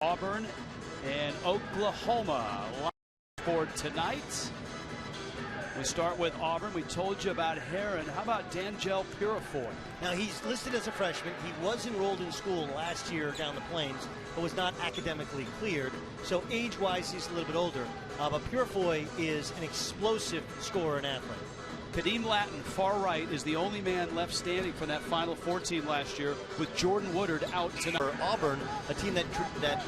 Auburn and Oklahoma for tonight. We start with Auburn. We told you about Heron. How about D'Angelo Purifoy? Now, he's listed as a freshman. He was enrolled in school last year down the Plains, but was not academically cleared. So age-wise, he's a little bit older. But Purifoy is an explosive scorer and athlete. Kadeem Latin, far right, is the only man left standing from that Final Four team last year, with Jordan Woodard out tonight. For Auburn, a team that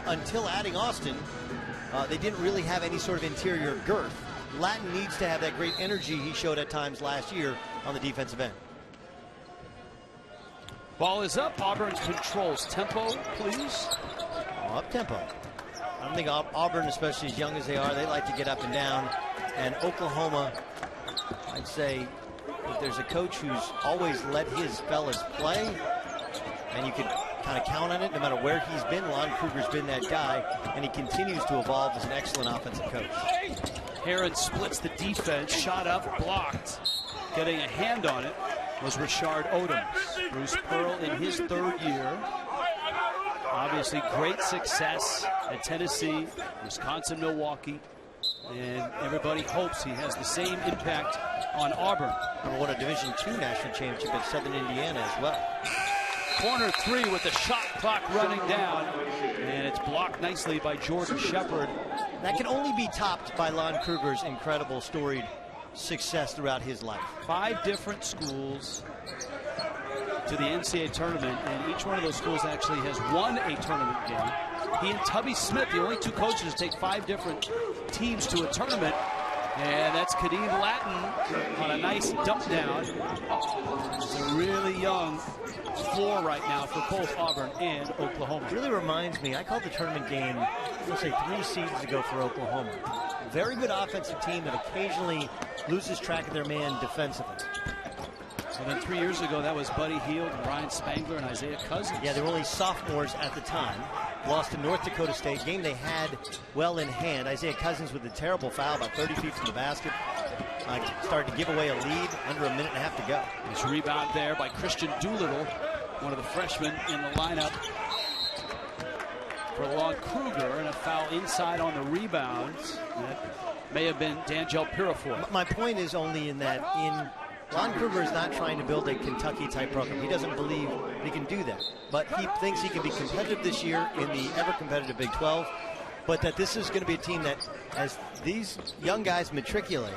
until adding Austin, they didn't really have any sort of interior girth. Latin needs to have that great energy he showed at times last year on the defensive end. Ball is up. Auburn controls. Tempo, please. Up tempo. I don't think Auburn, especially as young as they are, they like to get up and down. And Oklahoma, I'd say if there's a coach who's always let his fellas play, and you can kind of count on it no matter where he's been. Lon Kruger's been that guy, and he continues to evolve as an excellent offensive coach. Heron splits the defense, shot up, blocked. Getting a hand on it was Richard Odoms. Bruce Pearl in his third year. Obviously great success at Tennessee, Wisconsin, Milwaukee. And everybody hopes he has the same impact on Auburn. Won a Division II national championship at Southern Indiana as well. Corner three with the shot clock running down. And it's blocked nicely by Jordan Shepard. That can only be topped by Lon Kruger's incredible storied success throughout his life. 5 different schools to the NCAA tournament, and each one of those schools actually has won a tournament game. He and Tubby Smith, the only 2 coaches, take 5 different teams to a tournament. And that's Kadeem Latin on a nice dump down. It's a really young floor right now for both Auburn and Oklahoma. It really reminds me, I called the tournament game, let's say 3 seasons ago for Oklahoma. Very good offensive team that occasionally loses track of their man defensively. And then 3 years ago, that was Buddy Hield, and Ryan Spangler, and Isaiah Cousins. Yeah, they were only sophomores at the time. Lost to North Dakota State. Game they had well in hand. Isaiah Cousins with a terrible foul about 30 feet from the basket. Started to give away a lead, under a minute and a half to go. Nice rebound there by Christian Doolittle, one of the freshmen in the lineup for Lon Kruger, and a foul inside on the rebounds. That may have been D'Angelo Purifoy. My point is only in that Lon Kruger is not trying to build a Kentucky-type program. He doesn't believe he can do that. But he thinks he can be competitive this year in the ever-competitive Big 12, but that this is going to be a team that, as these young guys matriculate,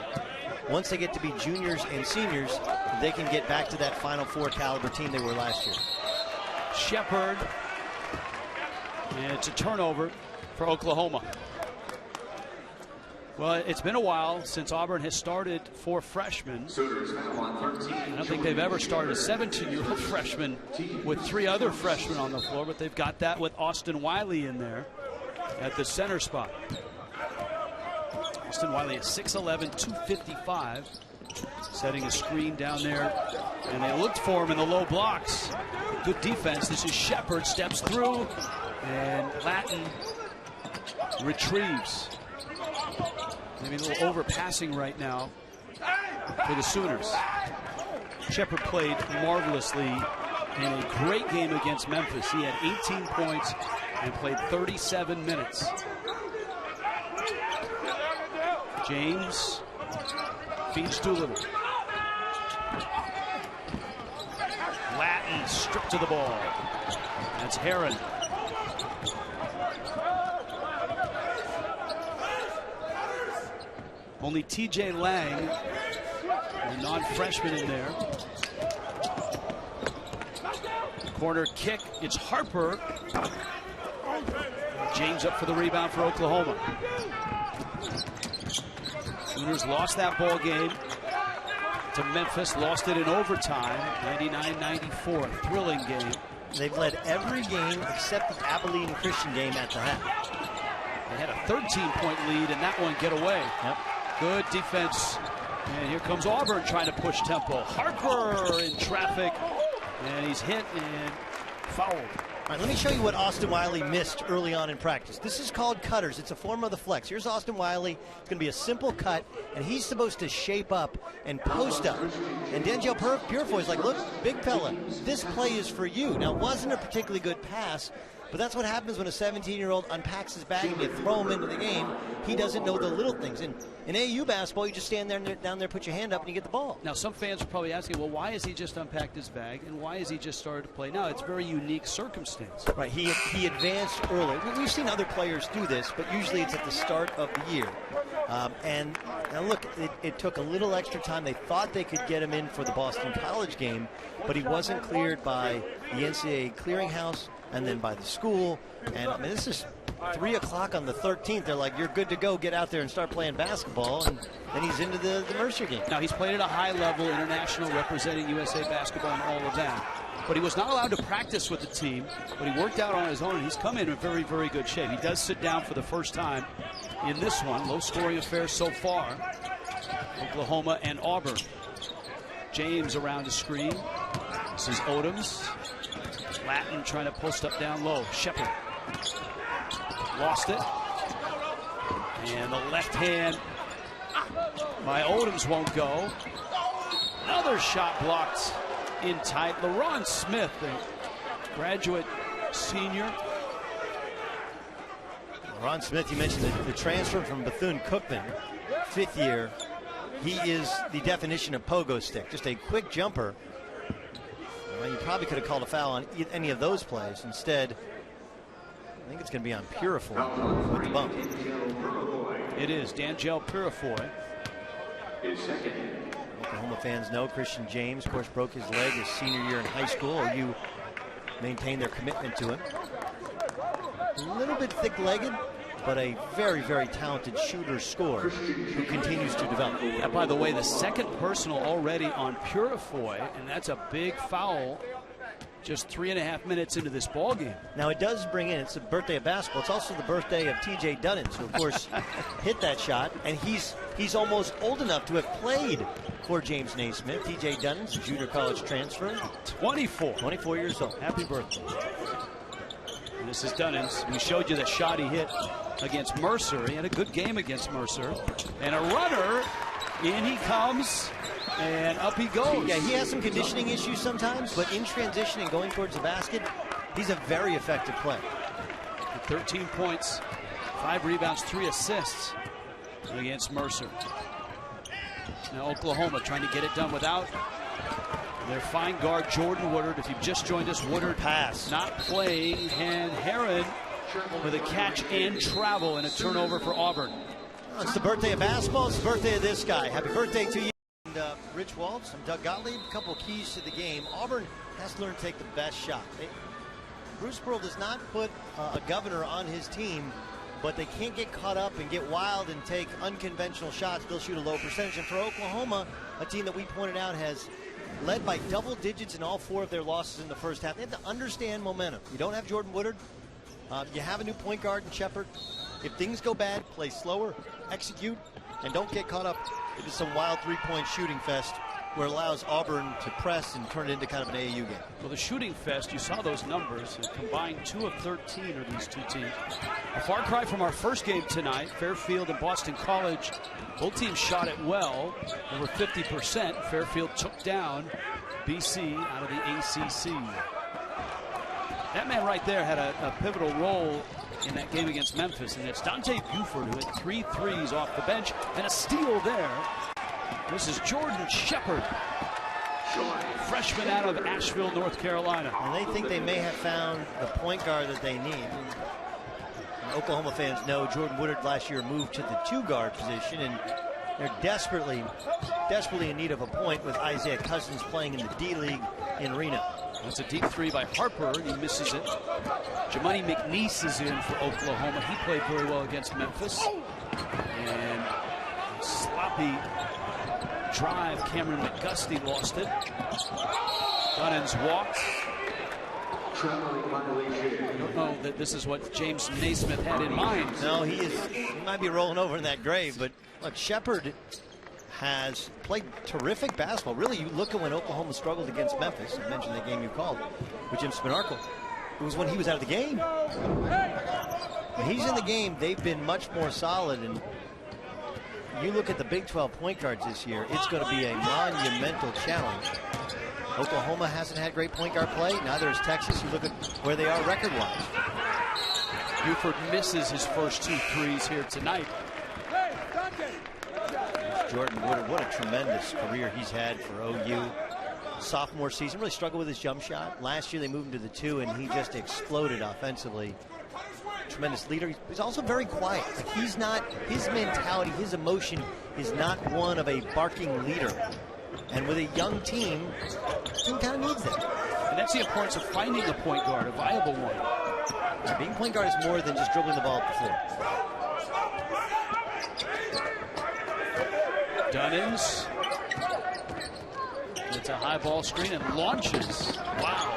once they get to be juniors and seniors, they can get back to that Final Four caliber team they were last year. Shepard, and it's a turnover for Oklahoma. Well, it's been a while since Auburn has started 4 freshmen. I don't think they've ever started a 17-year-old freshman with 3 other freshmen on the floor, but they've got that with Austin Wiley in there at the center spot. Austin Wiley is 6'11", 255, setting a screen down there, and they looked for him in the low blocks. Good defense. This is Shepard, steps through, and Latin retrieves. Maybe a little overpassing right now for the Sooners. Shepard played marvelously in a great game against Memphis. He had 18 points and played 37 minutes. James feeds Doolittle. Latin stripped to the ball. That's Heron. Only TJ Lang, the non-freshman in there. Corner kick, it's Harper. James up for the rebound for Oklahoma. Sooners lost that ball game to Memphis, lost it in overtime, 99-94, thrilling game. They've led every game except the Abilene Christian game at the half. They had a 13-point lead and that one get away. Yep. Good defense. And here comes Auburn trying to push tempo. Harper in traffic. And he's hit and fouled. All right, let me show you what Austin Wiley missed early on in practice. This is called cutters. It's a form of the flex. Here's Austin Wiley. It's going to be a simple cut, and he's supposed to shape up and post up. And D'Angelo Purifoy is like, look, big fella, this play is for you. Now, it wasn't a particularly good pass, But that's what happens when a 17-year-old unpacks his bag and you throw him into the game. He doesn't know the little things. In AAU basketball, you just stand there down there, put your hand up, and you get the ball. Now, some fans are probably asking, well, why has he just unpacked his bag, and why has he just started to play now? It's a very unique circumstance. Right, he advanced early. We've seen other players do this, but usually it's at the start of the year. And now look, it took a little extra time. They thought they could get him in for the Boston College game, but he wasn't cleared by the NCAA clearinghouse and then by the school. And I mean, this is 3 o'clock on the 13th. They're like, you're good to go. Get out there and start playing basketball. And then he's into the Mercer game. Now, he's played at a high level, international, representing USA basketball and all of that. But he was not allowed to practice with the team, but he worked out on his own, and he's come in very, very good shape. He does sit down for the first time in this one. Low-scoring affair so far. Oklahoma and Auburn. James around the screen. This is Odoms. Latin trying to post up down low. Shepard. Lost it. And the left hand by Odoms won't go. Another shot blocked in tight. LaRon Smith, the graduate senior. LaRon Smith, you mentioned the transfer from Bethune-Cookman, 5th year. He is the definition of pogo stick, just a quick jumper. Well, you probably could have called a foul on any of those plays. Instead, I think it's going to be on Purifoy with the bump. It is D'Angelo Purifoy. Oklahoma fans know Christian James, of course, broke his leg his senior year in high school. OU maintained their commitment to him. A little bit thick-legged, but a very, very talented shooter scorer who continues to develop. And by the way, the second personal already on Purifoy, and that's a big foul just 3.5 minutes into this ball game. Now it does bring in, it's the birthday of basketball. It's also the birthday of TJ Dunans, who of course hit that shot, and he's almost old enough to have played for James Naismith. TJ Dunans, a junior college transfer. 24 years old. Happy birthday. And this is Dunans. We showed you the shot he hit against Mercer. He had a good game against Mercer. And a runner, in he comes, and up he goes. Yeah, he has some conditioning issues sometimes, but in transition and going towards the basket, he's a very effective player. 13 points, 5 rebounds, 3 assists against Mercer. Now Oklahoma trying to get it done without their fine guard, Jordan Woodard. If you've just joined us, Woodard pass not playing, and Heron with a catch and travel and a turnover for Auburn. Oh, it's the birthday of basketball. It's the birthday of this guy. Happy birthday to you. And Rich Waltz, I'm Doug Gottlieb. A couple keys to the game. Auburn has to learn to take the best shot. Bruce Pearl does not put a governor on his team, but they can't get caught up and get wild and take unconventional shots. They'll shoot a low percentage. And for Oklahoma, a team that we pointed out has led by double digits in all 4 of their losses in the first half. They have to understand momentum. You don't have Jordan Woodard. You have a new point guard in Shepard. If things go bad, play slower, execute, and don't get caught up into some wild three-point shooting fest where it allows Auburn to press and turn it into kind of an AAU game. Well, the shooting fest, you saw those numbers. Combined 2 of 13 are these two teams. A far cry from our first game tonight. Fairfield and Boston College, both teams shot it well, over 50%. Fairfield took down BC out of the ACC. That man right there had a pivotal role in that game against Memphis, and it's Dante Buford who hit 3 threes off the bench and a steal there. This is Jordan Shepard, freshman out of Asheville, North Carolina. And they think they may have found the point guard that they need. And Oklahoma fans know Jordan Woodard last year moved to the 2-guard position, and they're desperately in need of a point with Isaiah Cousins playing in the D-League in Reno. That's a deep 3 by Harper. He misses it. Jamani McNeese is in for Oklahoma. He played very well against Memphis. And sloppy drive. Cameron McGusty lost it. Dunans walked. I don't know that this is what James Naismith had in mind. No, he might be rolling over in that grave, but look, Shepard has played terrific basketball. Really, you look at when Oklahoma struggled against Memphis. I mentioned that game you called with Jim Spinarco. It was when he was out of the game. When he's in the game, they've been much more solid. And you look at the Big 12 point guards this year, it's going to be a monumental challenge. Oklahoma hasn't had great point guard play. Neither has Texas. You look at where they are record-wise. Buford misses his first 2 threes here tonight. Jordan Woodard, what a tremendous career he's had for OU. Sophomore season, really struggled with his jump shot. Last year they moved him to the 2, and he just exploded offensively. Tremendous leader. He's also very quiet. Like, he's not, his mentality, his emotion is not one of a barking leader. And with a young team, he kind of needs that. And that's the importance of finding a point guard, a viable one. Yeah, being point guard is more than just dribbling the ball up the floor. Dunans gets a high ball screen and launches. Wow.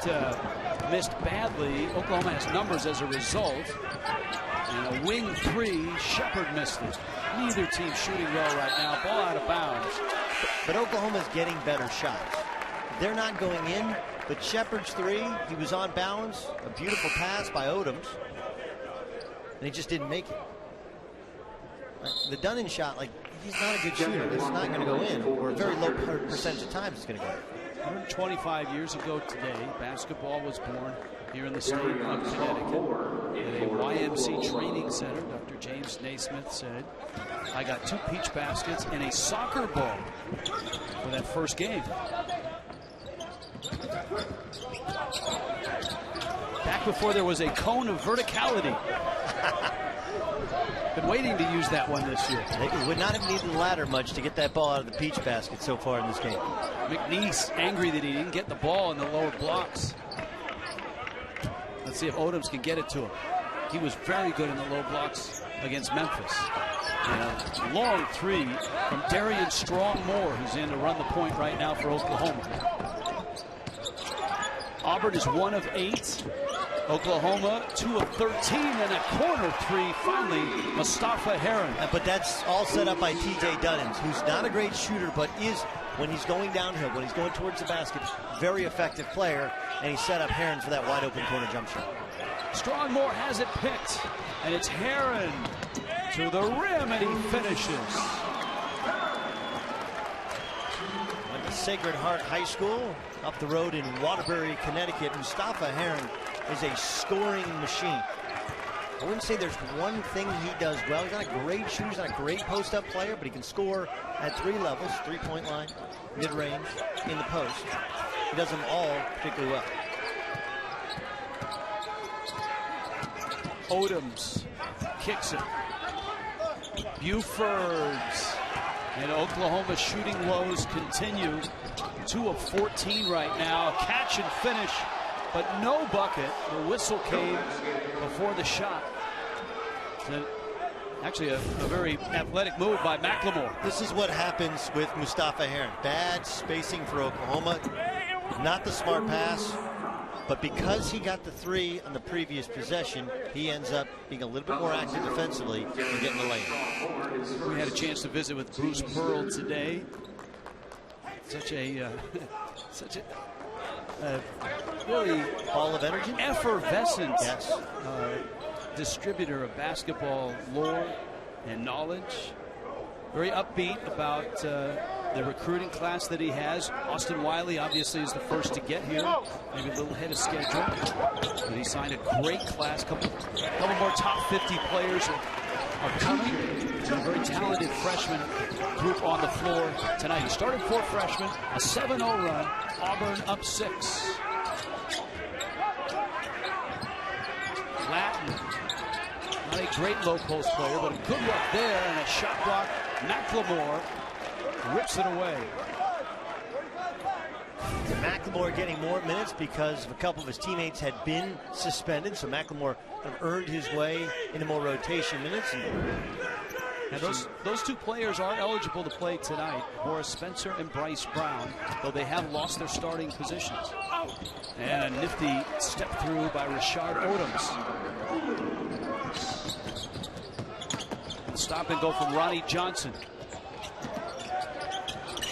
That missed badly. Oklahoma has numbers as a result. And a wing 3, Shepard missed it. Neither team shooting well right now. Ball out of bounds. But Oklahoma's getting better shots. They're not going in, but Shepard's 3, he was on balance. A beautiful pass by Odoms. And he just didn't make it. The Dunnan shot, like, he's not a good shooter. It's not going to go in. Or a very low percentage of times it's going to go in. 125 years ago today, basketball was born here in the state of Connecticut at a YMC training center. Dr. James Naismith said, I got 2 peach baskets and a soccer ball for that first game. Back before there was a cone of verticality. Been waiting to use that one this year. They would not have needed the ladder much to get that ball out of the peach basket so far in this game. McNeese angry that he didn't get the ball in the lower blocks. Let's see if Odoms can get it to him. He was very good in the low blocks against Memphis. And a long 3 from Darian Strong-Moore, who's in to run the point right now for Oklahoma. Auburn is 1 of 8. Oklahoma 2 of 13, and a corner 3 finally, Mustafa Heron. But that's all set up by TJ Dunans, who's not a great shooter, but is, when he's going downhill, when he's going towards the basket, very effective player, and he set up Heron for that wide open corner jump shot. Strongmore has it picked, and it's Heron to the rim, and he finishes. Went to Sacred Heart High School up the road in Waterbury, Connecticut. Mustafa Heron is a scoring machine. I wouldn't say there's one thing he does well. He's not a great shooter, he's not a great post-up player, but he can score at 3 levels, 3-point line, mid-range, in the post. He does them all particularly well. Odoms kicks it. Buford's. And Oklahoma's shooting woes continue. 2 of 14 right now. Catch and finish, but no bucket. The whistle came before the shot. So actually a very athletic move by McLemore. This is what happens with Mustafa Heron. Bad spacing for Oklahoma. Not the smart pass, but because he got the 3 on the previous possession, he ends up being a little bit more active defensively and getting the lane. We had a chance to visit with Bruce Pearl today. Such a really ball of energy, effervescent yes. Distributor of basketball lore and knowledge. Very upbeat about the recruiting class that he has. Austin Wiley obviously is the first to get here, maybe a little ahead of schedule, but he signed a great class. Couple more top 50 players are coming. A very talented freshman group on the floor tonight. He started 4 freshmen, a 7-0 run. Auburn up 6. Latin, not a great low post player, but a good look there and a shot block. McLemore rips it away. McLemore getting more minutes because a couple of his teammates had been suspended, so McLemore earned his way into more rotation minutes. And those 2 players are eligible to play tonight, Horace Spencer and Bryce Brown, though they have lost their starting positions. And a nifty step through by Rashard Odoms. Stop and go from Ronnie Johnson.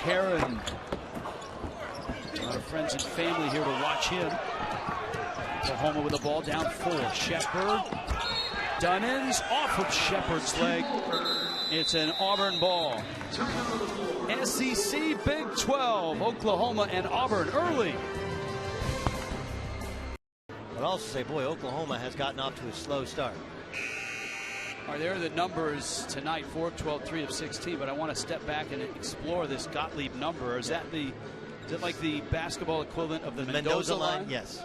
Heron. A lot of friends and family here to watch him. Oklahoma with the ball down 4. Shepard. Dunans off of Shepard's leg. It's an Auburn ball. SEC Big 12. Oklahoma and Auburn early. would also say, boy, Oklahoma has gotten off to a slow start. All right, there are the numbers tonight, 4 of 12, 3 of 16, but I want to step back and explore this Gottlieb number. Is that like the basketball equivalent of the Mendoza line? Yes.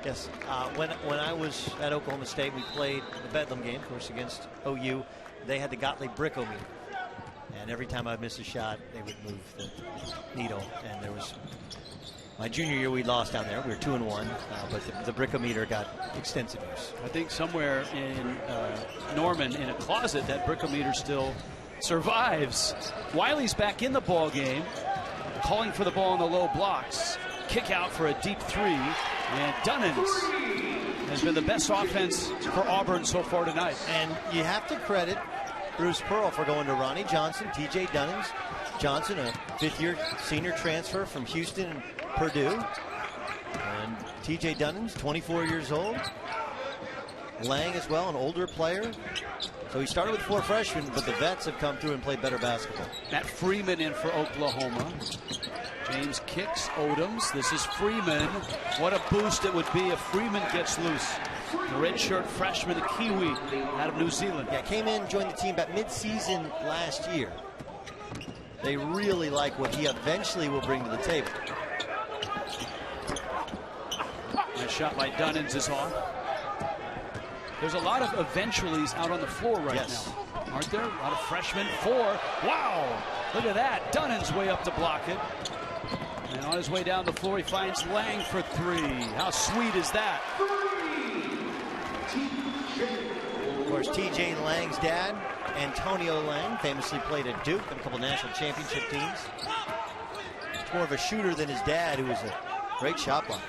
Yes. When I was at Oklahoma State, we played the Bedlam game, of course, against OU. They had the Gottlieb brickometer. And every time I missed a shot, they would move the needle. And there was my junior year, we lost down there. We were 2-1, but the brickometer got extensive use. I think somewhere in Norman, in a closet, that brickometer still survives. Wiley's back in the ball game, calling for the ball in the low blocks. Kick out for a deep three, and Dunans has been the best offense for Auburn so far tonight. And you have to credit Bruce Pearl for going to Ronnie Johnson, TJ Dunans. Johnson, a fifth-year senior transfer from Houston and Purdue. And TJ Dunans, 24 years old. Lang as well, an older player. So he started with 4 freshmen, but the vets have come through and played better basketball. Matt Freeman in for Oklahoma. James kicks Odoms. This is Freeman. What a boost it would be if Freeman gets loose. The redshirt freshman, a Kiwi out of New Zealand. Yeah, came in, joined the team about mid-season last year. They really like what he eventually will bring to the table. Nice shot by Dunans is off. There's a lot of eventuallys out on the floor right now, aren't there? A lot of freshmen. 4. Wow! Look at that. Dunans way up to block it. And on his way down the floor, he finds Lang for 3. How sweet is that? Of course, TJ Lang's dad, Antonio Lang, famously played at Duke and a couple national championship teams. He's more of a shooter than his dad, who was a great shot blocker.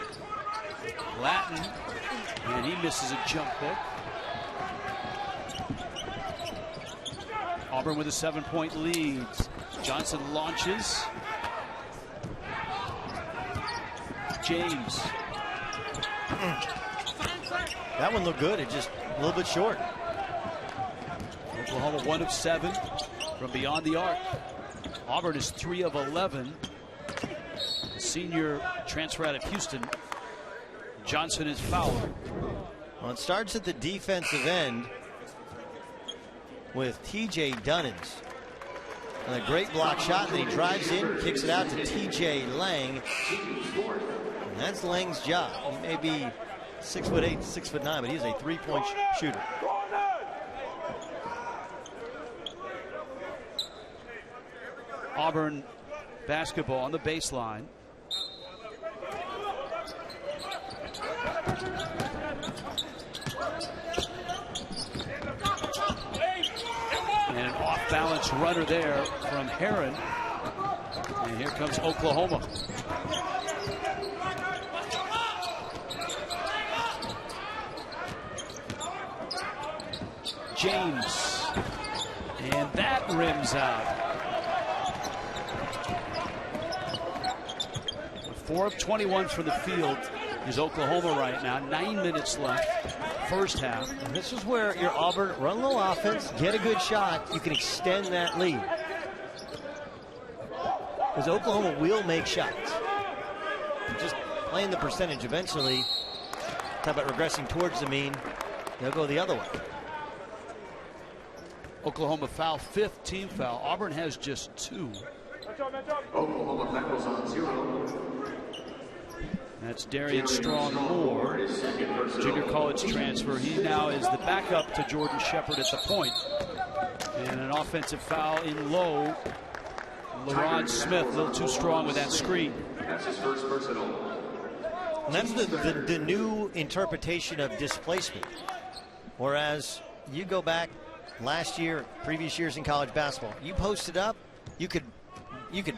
Latin, and he misses a jump hook. Auburn with a 7-point lead. Johnson launches. James. That one looked good. It just a little bit short. Oklahoma 1 of 7 from beyond the arc. Auburn is 3 of 11. The senior transfer out of Houston. Johnson is fouled. Well, it starts at the defensive end with TJ Dunans. And a great block shot, and then he drives in, kicks it out to TJ Lang. And that's Lang's job. He may be 6'8", 6'9", but he's a 3-point shooter. Auburn basketball on the baseline. And an off-balance runner there from Heron. And here comes Oklahoma. James. And that rims out. 4 of 21 from the field is Oklahoma right now. 9 minutes left, first half. And this is where your Auburn run a little offense, get a good shot, you can extend that lead. Because Oklahoma will make shots. Just playing the percentage eventually. Talk about regressing towards the mean. They'll go the other way. Oklahoma foul, 5th team foul. Auburn has just 2. Oklahoma fouls on 0. That's Darian Strong Moore, junior college transfer. He now is the backup to Jordan Shepard at the point. And an offensive foul in low. LaRon Smith a little too strong with that screen. That's his first personal. And that's the new interpretation of displacement. Whereas you go back last year, previous years in college basketball, you posted up, you could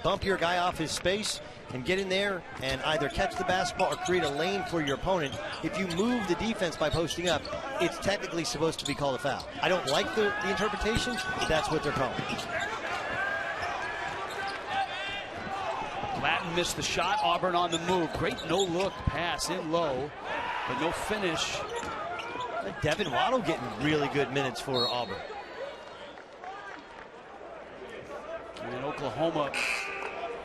bump your guy off his space and get in there and either catch the basketball or create a lane for your opponent. If you move the defense by posting up, it's technically supposed to be called a foul. I don't like the interpretation, but that's what they're calling. Latin missed the shot. Auburn on the move. Great no-look pass in low, but no finish. Devin Waddle getting really good minutes for Auburn. And Oklahoma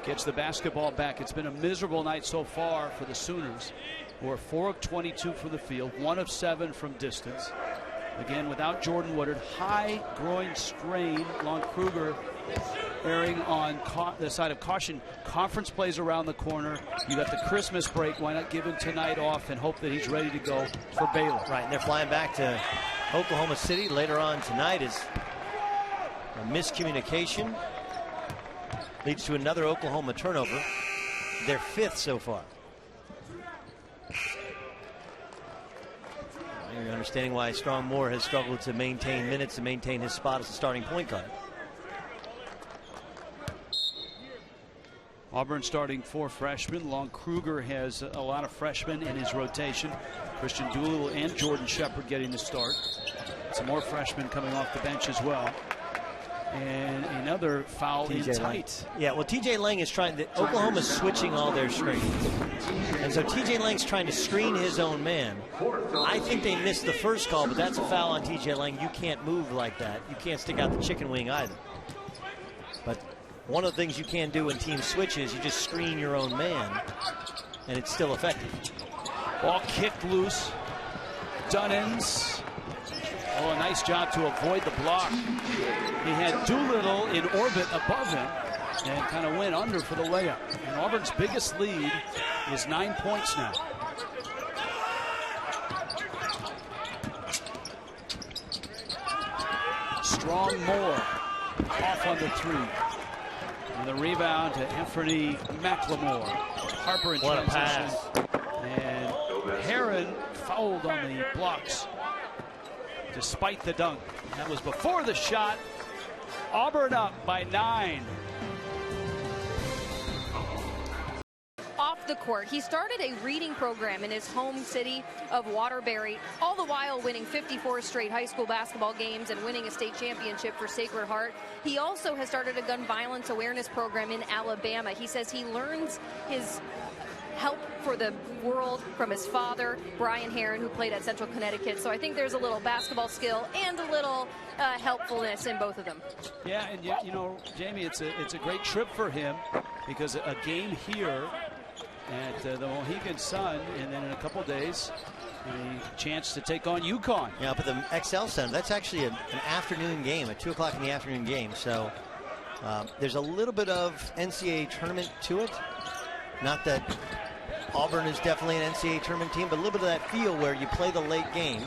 gets the basketball back. It's been a miserable night so far for the Sooners. who are 4 of 22 from the field, 1 of 7 from distance. Again, without Jordan Woodard, high groin strain. Lon Kruger erring on the side of caution. Conference plays around the corner. You got the Christmas break. Why not give him tonight off and hope that he's ready to go for Baylor? Right, and they're flying back to Oklahoma City later on tonight. Is a miscommunication leads to another Oklahoma turnover. Their 5th so far. You're understanding why Strong Moore has struggled to maintain minutes, to maintain his spot as a starting point guard. Auburn starting 4 freshmen. Lon Kruger has a lot of freshmen in his rotation. Christian Doolittle and Jordan Shepard getting the start. Some more freshmen coming off the bench as well. And another foul in tight. Yeah, well, TJ Lang is trying to, Oklahoma's switching all their screens. And so TJ Lang's trying to screen his own man. I think they missed the first call, but that's a foul on TJ Lang. You can't move like that. You can't stick out the chicken wing either. But one of the things you can do when team switches, you just screen your own man, and it's still effective. Ball kicked loose. Dunans. Oh, a nice job to avoid the block. He had Doolittle in orbit above him and kind of went under for the layup. And Auburn's biggest lead is 9 points now. Strong Moore off on the 3. And the rebound to Anthony McLemore. Harper in transition. And Heron fouled on the blocks despite the dunk. That was before the shot. Auburn up by 9. Off the court, he started a reading program in his home city of Waterbury, all the while winning 54 straight high school basketball games and winning a state championship for Sacred Heart. He also has started a gun violence awareness program in Alabama. He says he learns his help for the world from his father, Brian Heron, who played at Central Connecticut. So I think there's a little basketball skill and a little helpfulness in both of them. Yeah, and you know, Jamie, it's a great trip for him because a game here at the Mohegan Sun, and then in a couple days, a chance to take on UConn. Yeah, but the XL Center, that's actually an afternoon game, a 2 o'clock in the afternoon game. So there's a little bit of NCAA tournament to it. Not that Auburn is definitely an NCAA tournament team, but a little bit of that feel where you play the late game.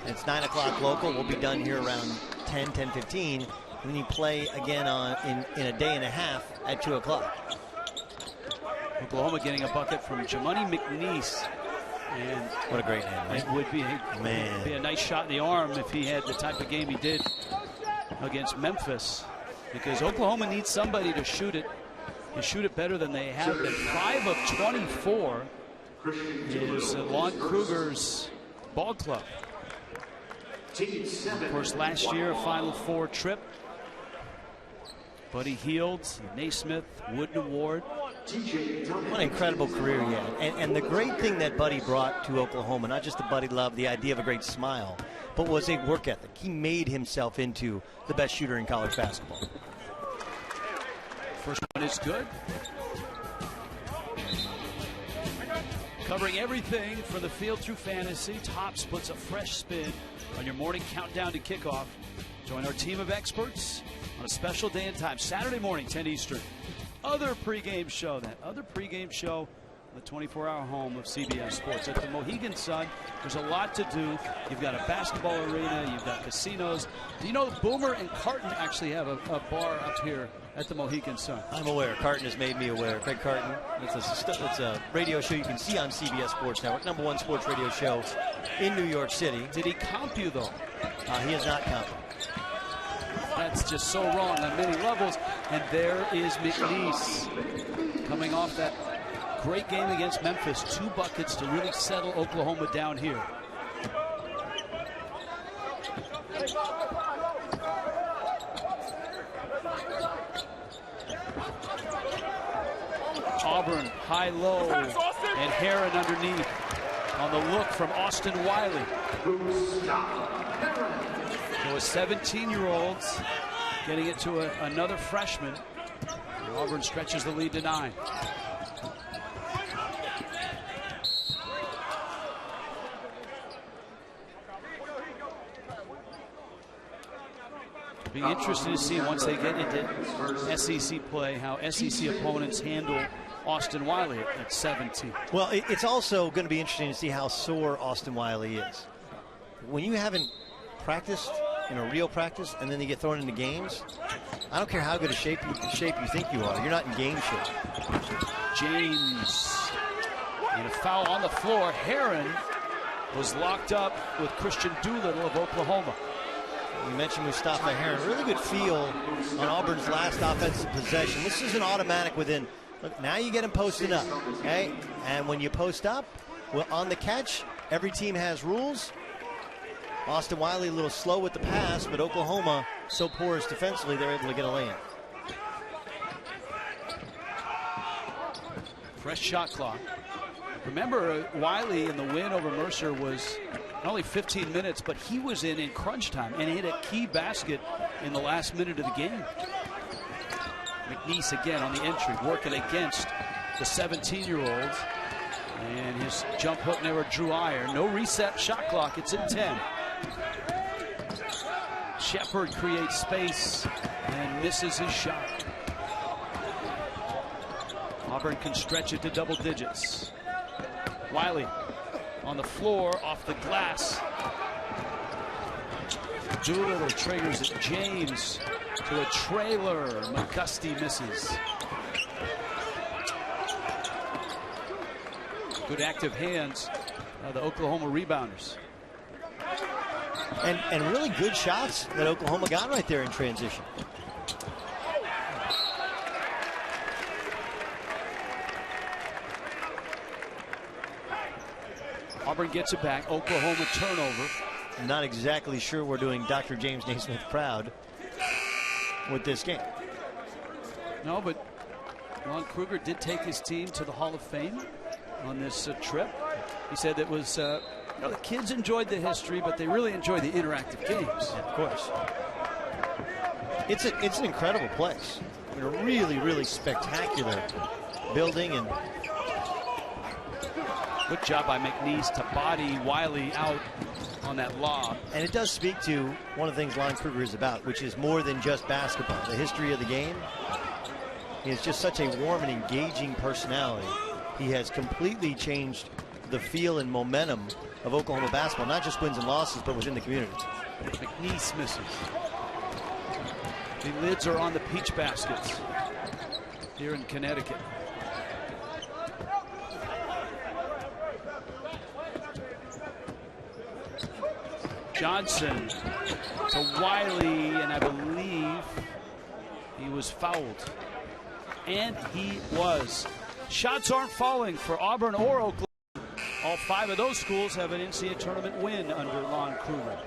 It's 9 o'clock local. We'll be done here around 10:15. And then you play again in a day and a half at 2 o'clock. Oklahoma getting a bucket from Jamoni McNeese. And what a great name, right? It would be a nice shot in the arm if he had the type of game he did against Memphis. Because Oklahoma needs somebody to shoot it. And shoot it better than they have been. 5 of 24 is Lon Kruger's ball club. Of course, last year, a Final Four trip. Buddy Hield, Naismith, Wooden Award. What an incredible career he had. And the great thing that Buddy brought to Oklahoma, not just the Buddy love, the idea of a great smile, but was a work ethic. He made himself into the best shooter in college basketball. First one is good. Covering everything from the field through fantasy, Topps puts a fresh spin on your morning countdown to kickoff. Join our team of experts on a special day and time, Saturday morning, 10 Eastern. Other pregame show, the 24-hour home of CBS Sports. At the Mohegan Sun, there's a lot to do. You've got a basketball arena, you've got casinos. Do you know Boomer and Carton actually have a bar up here at the Mohegan Sun? I'm aware. Carton has made me aware. Craig Carton. It's a radio show you can see on CBS Sports Network, #1 sports radio show in New York City. Did he comp you, though? He has not comped. That's just so wrong on many levels. And there is McNeese coming off that great game against Memphis. 2 buckets to really settle Oklahoma down here. Auburn high-low, and Heron underneath on the look from Austin Wiley. So a 17-year-olds getting it to another freshman. And Auburn stretches the lead to 9. Be interesting to see once they get into SEC play how SEC opponents handle Austin Wiley at 17. Well, it's also going to be interesting to see how sore Austin Wiley is. When you haven't practiced in a real practice and then you get thrown into games, I don't care how good a shape you think you are, you're not in game shape. James, and a foul on the floor. Heron was locked up with Christian Doolittle of Oklahoma. We mentioned Mustafa Heron. Really good feel on Auburn's last offensive possession. This isn't automatic within. Look, now you get him posted up, okay? And when you post up, well, on the catch, every team has rules. Austin Wiley a little slow with the pass, but Oklahoma so porous defensively, they're able to get a lane. Fresh shot clock. Remember, Wiley in the win over Mercer was not only 15 minutes, but he was in crunch time, and he hit a key basket in the last minute of the game. McNeese again on the entry, working against the 17-year-old. And his jump hook never drew iron. No reset shot clock. It's at 10. Shepard creates space and misses his shot. Auburn can stretch it to double digits. Wiley on the floor, off the glass. Doolittle triggers it. James to a trailer. McGusty misses. Good active hands, the Oklahoma rebounders. And really good shots that Oklahoma got right there in transition. Auburn gets it back. Oklahoma turnover. I'm not exactly sure we're doing Dr. James Naismith proud with this game. No, but Lon Kruger did take his team to the Hall of Fame on this trip. He said it was, the kids enjoyed the history, but they really enjoyed the interactive games. Yeah, of course. It's an incredible place. I mean, a really, really spectacular building. And good job by McNeese to body Wiley out on that lob. And it does speak to one of the things Lon Kruger is about, which is more than just basketball. The history of the game. He is just such a warm and engaging personality. He has completely changed the feel and momentum of Oklahoma basketball, not just wins and losses, but within the community. McNeese misses. The lids are on the peach baskets here in Connecticut. Johnson to Wiley, and I believe he was fouled. And he was. Shots aren't falling for Auburn or Oklahoma. All 5 of those schools have an NCAA tournament win under Lon Kruger.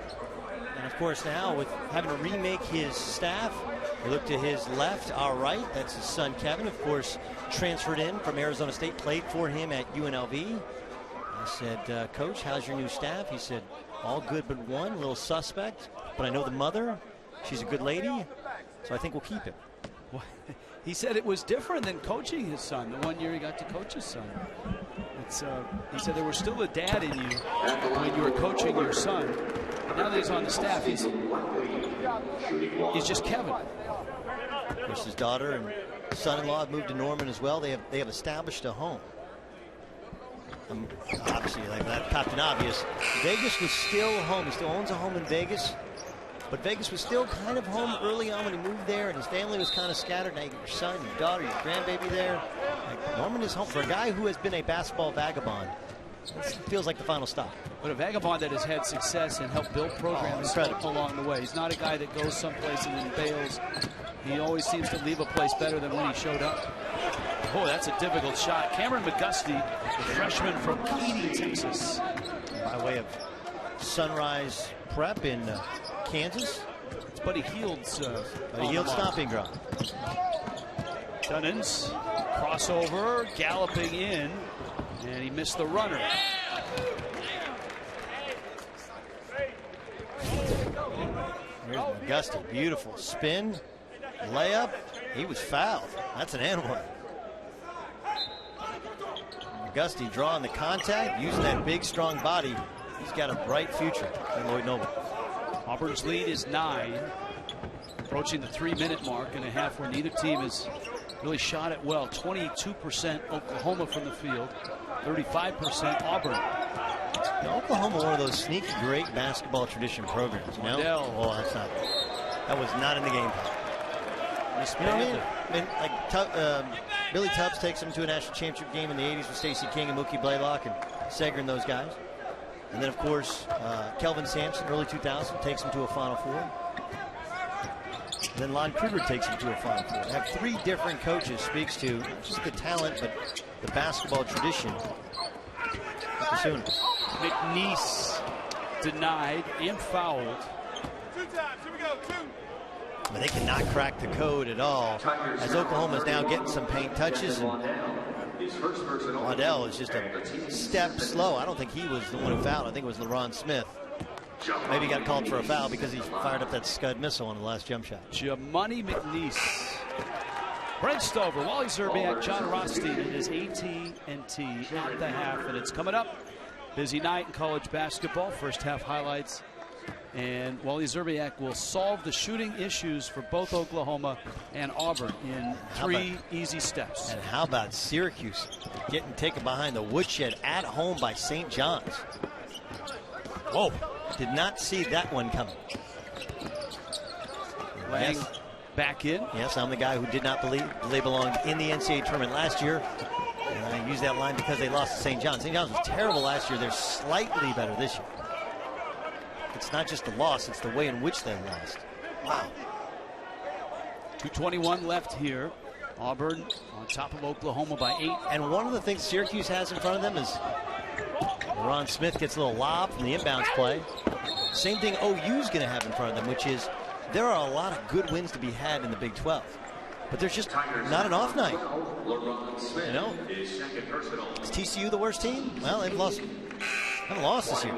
And of course now with having to remake his staff, you look to his left, our right, that's his son Kevin, of course, transferred in from Arizona State, played for him at UNLV. I said, Coach, how's your new staff? He said, all good but one, a little suspect, but I know the mother. She's a good lady, so I think we'll keep him. Well, he said it was different than coaching his son. The one year he got to coach his son. He said there was still a dad in you when you were coaching your son. But now that he's on the staff, he's just Kevin. Of course, his daughter and son-in-law have moved to Norman as well. They have established a home. Obviously, like that, Captain Obvious. Vegas was still home. He still owns a home in Vegas. But Vegas was still kind of home early on when he moved there, and his family was kind of scattered. Now you get your son, your daughter, your grandbaby there. Like, Norman is home. For a guy who has been a basketball vagabond, it feels like the final stop. But a vagabond that has had success and helped build programs along the way. He's not a guy that goes someplace and then bails. He always seems to leave a place better than when he showed up. Oh, that's a difficult shot. Cameron McGusty, the freshman from Keene, Texas. By way of Sunrise Prep in Kansas. It's Buddy Hield's stomping ground. Dunans, crossover, galloping in, and he missed the runner. Here's McGusty, beautiful spin, layup. He was fouled. That's an and one. McGusty drawing the contact, using that big, strong body. He's got a bright future in Lloyd Noble. Auburn's lead is 9, approaching the 3-minute mark in a half where neither team has really shot it well. 22% Oklahoma from the field, 35% Auburn. Now, Oklahoma, one of those sneaky great basketball tradition programs. You know? Oh, that was not in the game plan. You know what I mean? Like Billy Tubbs takes them to a national championship game in the 80s with Stacey King and Mookie Blaylock and Seger and those guys. And then, of course, Kelvin Sampson, early 2000, takes them to a Final Four. And then Lon Kruger takes them to a Final Four. They have 3 different coaches. Speaks to not just the talent, but the basketball tradition. McNeese denied and fouled. 2 times. Here we go. 2. But they cannot crack the code at all, as Oklahoma is now getting some paint touches. And Waddell is just a step slow. I don't think he was the one who fouled. I think it was LeRon Smith. Maybe he got called for a foul because he fired up that Scud missile on the last jump shot. Jamani McNeese. Brent Stover, Wally Zerbiak, John Rothstein. It is AT&T at the half, and it's coming up. Busy night in college basketball. First half highlights. And Wally Zerbiak will solve the shooting issues for both Oklahoma and Auburn in 3 easy steps. And how about Syracuse getting taken behind the woodshed at home by St. John's? Whoa, did not see that one coming. Lang back in. Yes, I'm the guy who did not believe they belonged in the NCAA tournament last year. And I use that line because they lost to St. John's. St. John's was terrible last year. They're slightly better this year. It's not just the loss, it's the way in which they lost. Wow. 2:21 left here. Auburn on top of Oklahoma by 8. And one of the things Syracuse has in front of them is Ron Smith gets a little lob from the inbounds play. Same thing OU's going to have in front of them, which is there are a lot of good wins to be had in the Big 12. But there's just not an off night. You know? Is TCU the worst team? Well, they've lost. Haven't lost this year.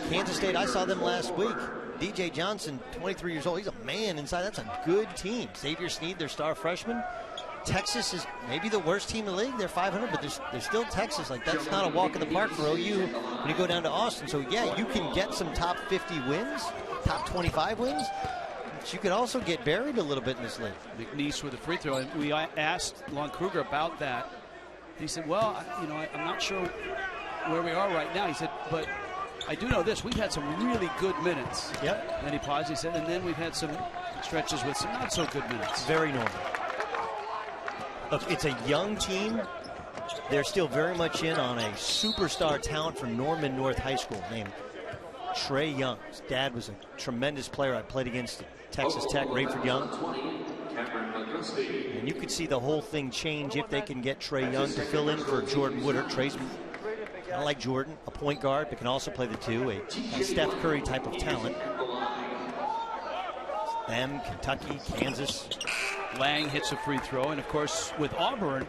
Kansas State, I saw them last week. DJ Johnson, 23 years old. He's a man inside. That's a good team. Xavier Sneed, their star freshman. Texas is maybe the worst team in the league. They're 500, but they're still Texas. Like, that's not a walk in the park for OU when you go down to Austin. So, yeah, you can get some top 50 wins, top 25 wins. But you could also get buried a little bit in this league. McNeese with a free throw. And we asked Lon Kruger about that. He said, well, I'm not sure where we are right now. He said, but I do know this. We've had some really good minutes. Yep. And then he paused. He said, and then we've had some stretches with some not so good minutes. Very normal. Look, it's a young team. They're still very much in on a superstar talent from Norman North High School named Trey Young. His dad was a tremendous player I played against at Texas Tech, Rayford Young. And you could see the whole thing change if they can get Trey Young to fill in for Jordan Woodard. Trey's kind of like Jordan, a point guard, but can also play the 2, a Steph Curry type of talent. Them, Kentucky, Kansas. Lang hits a free throw. And, of course, with Auburn,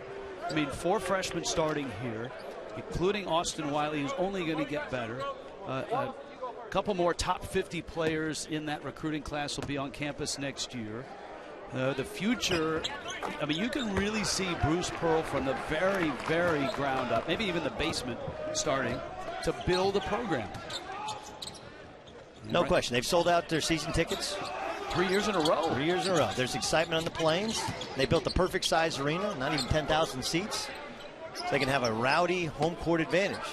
4 freshmen starting here, including Austin Wiley, who's only going to get better. A couple more top 50 players in that recruiting class will be on campus next year. The future, you can really see Bruce Pearl from the very, very ground up, maybe even the basement, starting to build a program. No question. They've sold out their season tickets. 3 years in a row. 3 years in a row. There's excitement on the Plains. They built the perfect size arena, not even 10,000 seats. So they can have a rowdy home court advantage.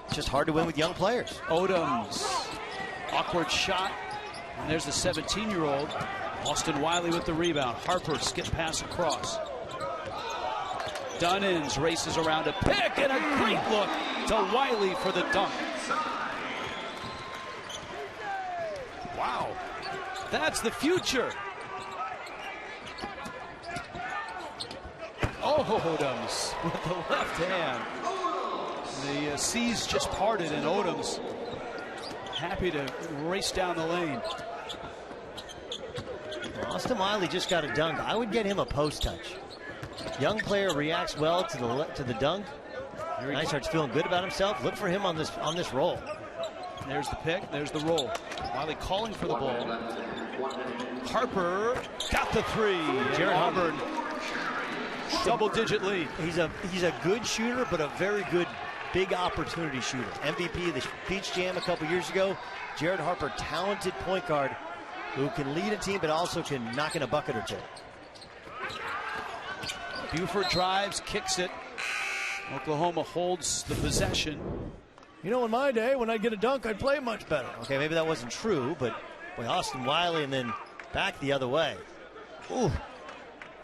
It's just hard to win with young players. Odoms, awkward shot. And there's the 17-year-old. Austin Wiley with the rebound. Harper skip pass across. Dunans races around a pick and a great look to Wiley for the dunk. Wow. That's the future. Odoms with the left hand. The seas just parted and Odoms happy to race down the lane. Austin Wiley just got a dunk. I would get him a post touch. Young player reacts well to the dunk. Now he starts feeling good about himself. Look for him on this roll. There's the pick. There's the roll. Wiley calling for the ball. Harper got the 3. Jared Auburn double-digit lead. He's a good shooter, but a very good big opportunity shooter. MVP of the Beach Jam a couple years ago. Jared Harper, talented point guard who can lead a team but also can knock in a bucket or two. Buford drives, kicks it. Oklahoma holds the possession. You know, in my day, when I'd get a dunk, I'd play much better. Okay, maybe that wasn't true, but boy, Austin Wiley and then back the other way. Ooh,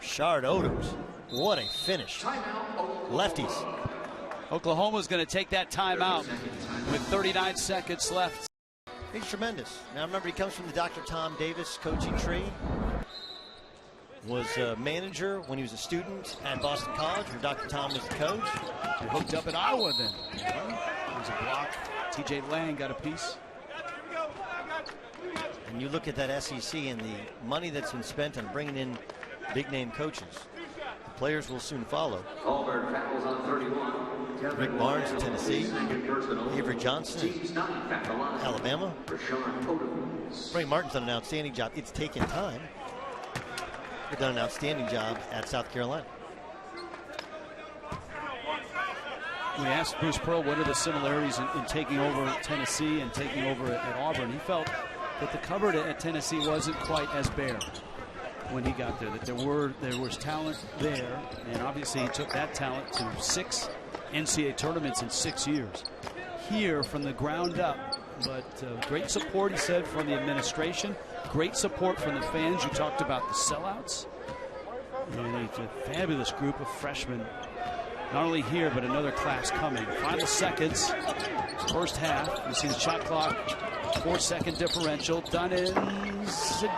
Shard Odoms. What a finish. Lefties. Oklahoma's going to take that timeout with 39 seconds left. He's tremendous. Now remember, he comes from the Dr. Tom Davis coaching tree. Was a manager when he was a student at Boston College, where Dr. Tom was the coach. He hooked up at Iowa then. There's a block. TJ Lang got a piece. And you look at that SEC and the money that's been spent on bringing in big-name coaches. The players will soon follow. Auburn fouls on 31. Rick Barnes in Tennessee. Avery Johnson in Alabama. Ray Martin's done an outstanding job. It's taken time. They've done an outstanding job at South Carolina. We asked Bruce Pearl what are the similarities in taking over Tennessee and taking over at Auburn. He felt that the cupboard at Tennessee wasn't quite as bare when he got there, that there was talent there, and obviously he took that talent to 6 NCAA tournaments in 6 years. Here from the ground up, but great support, he said, from the administration, great support from the fans. You talked about the sellouts, and it's a fabulous group of freshmen, not only here but another class coming. Final seconds, first half. You see the shot clock, 4-second differential. Dunans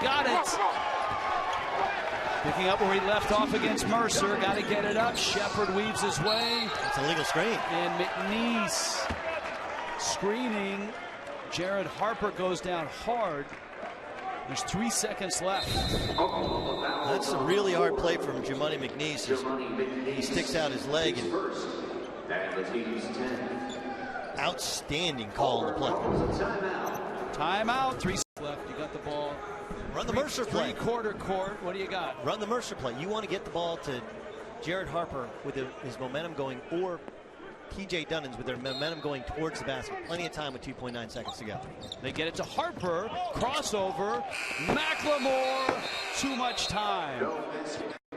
got it. Picking up where he left off against Mercer. Got to get it up. Shepard weaves his way. It's a legal screen. And McNeese screening. Jared Harper goes down hard. There's 3 seconds left. That's a really hard play from Jimani McNeese. He sticks out his leg. And outstanding call on the play. Timeout. 3 seconds left. You got the ball. Run the Mercer play. Three-quarter court. What do you got? Run the Mercer play. You want to get the ball to Jared Harper with his momentum going, or TJ Dunans with their momentum going towards the basket. Plenty of time with 2.9 seconds to go. They get it to Harper. Crossover. McLemore. Too much time.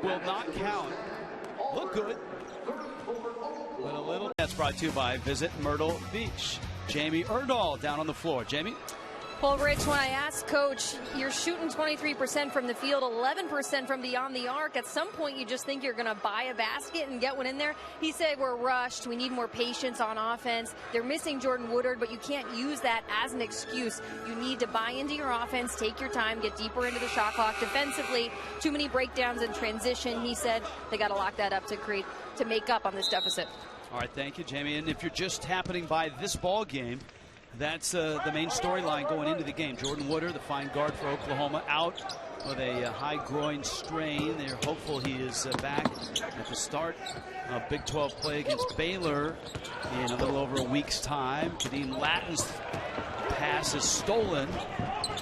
Will not count. Look good. But a little. That's brought to you by Visit Myrtle Beach. Jamie Erdahl down on the floor. Jamie? Well, Rich, when I asked Coach, you're shooting 23% from the field, 11% from beyond the arc. At some point, you just think you're going to buy a basket and get one in there. He said, we're rushed. We need more patience on offense. They're missing Jordan Woodard, but you can't use that as an excuse. You need to buy into your offense, take your time, get deeper into the shot clock. Defensively, too many breakdowns in transition. He said they got to lock that up to make up on this deficit. All right, thank you, Jamie. And if you're just happening by this ball game, that's the main storyline going into the game. Jordan Woodard, the fine guard for Oklahoma, out with a high groin strain. They're hopeful he is back at the start of Big 12 play against Baylor in a little over a week's time. Kadeem Lattin's pass is stolen.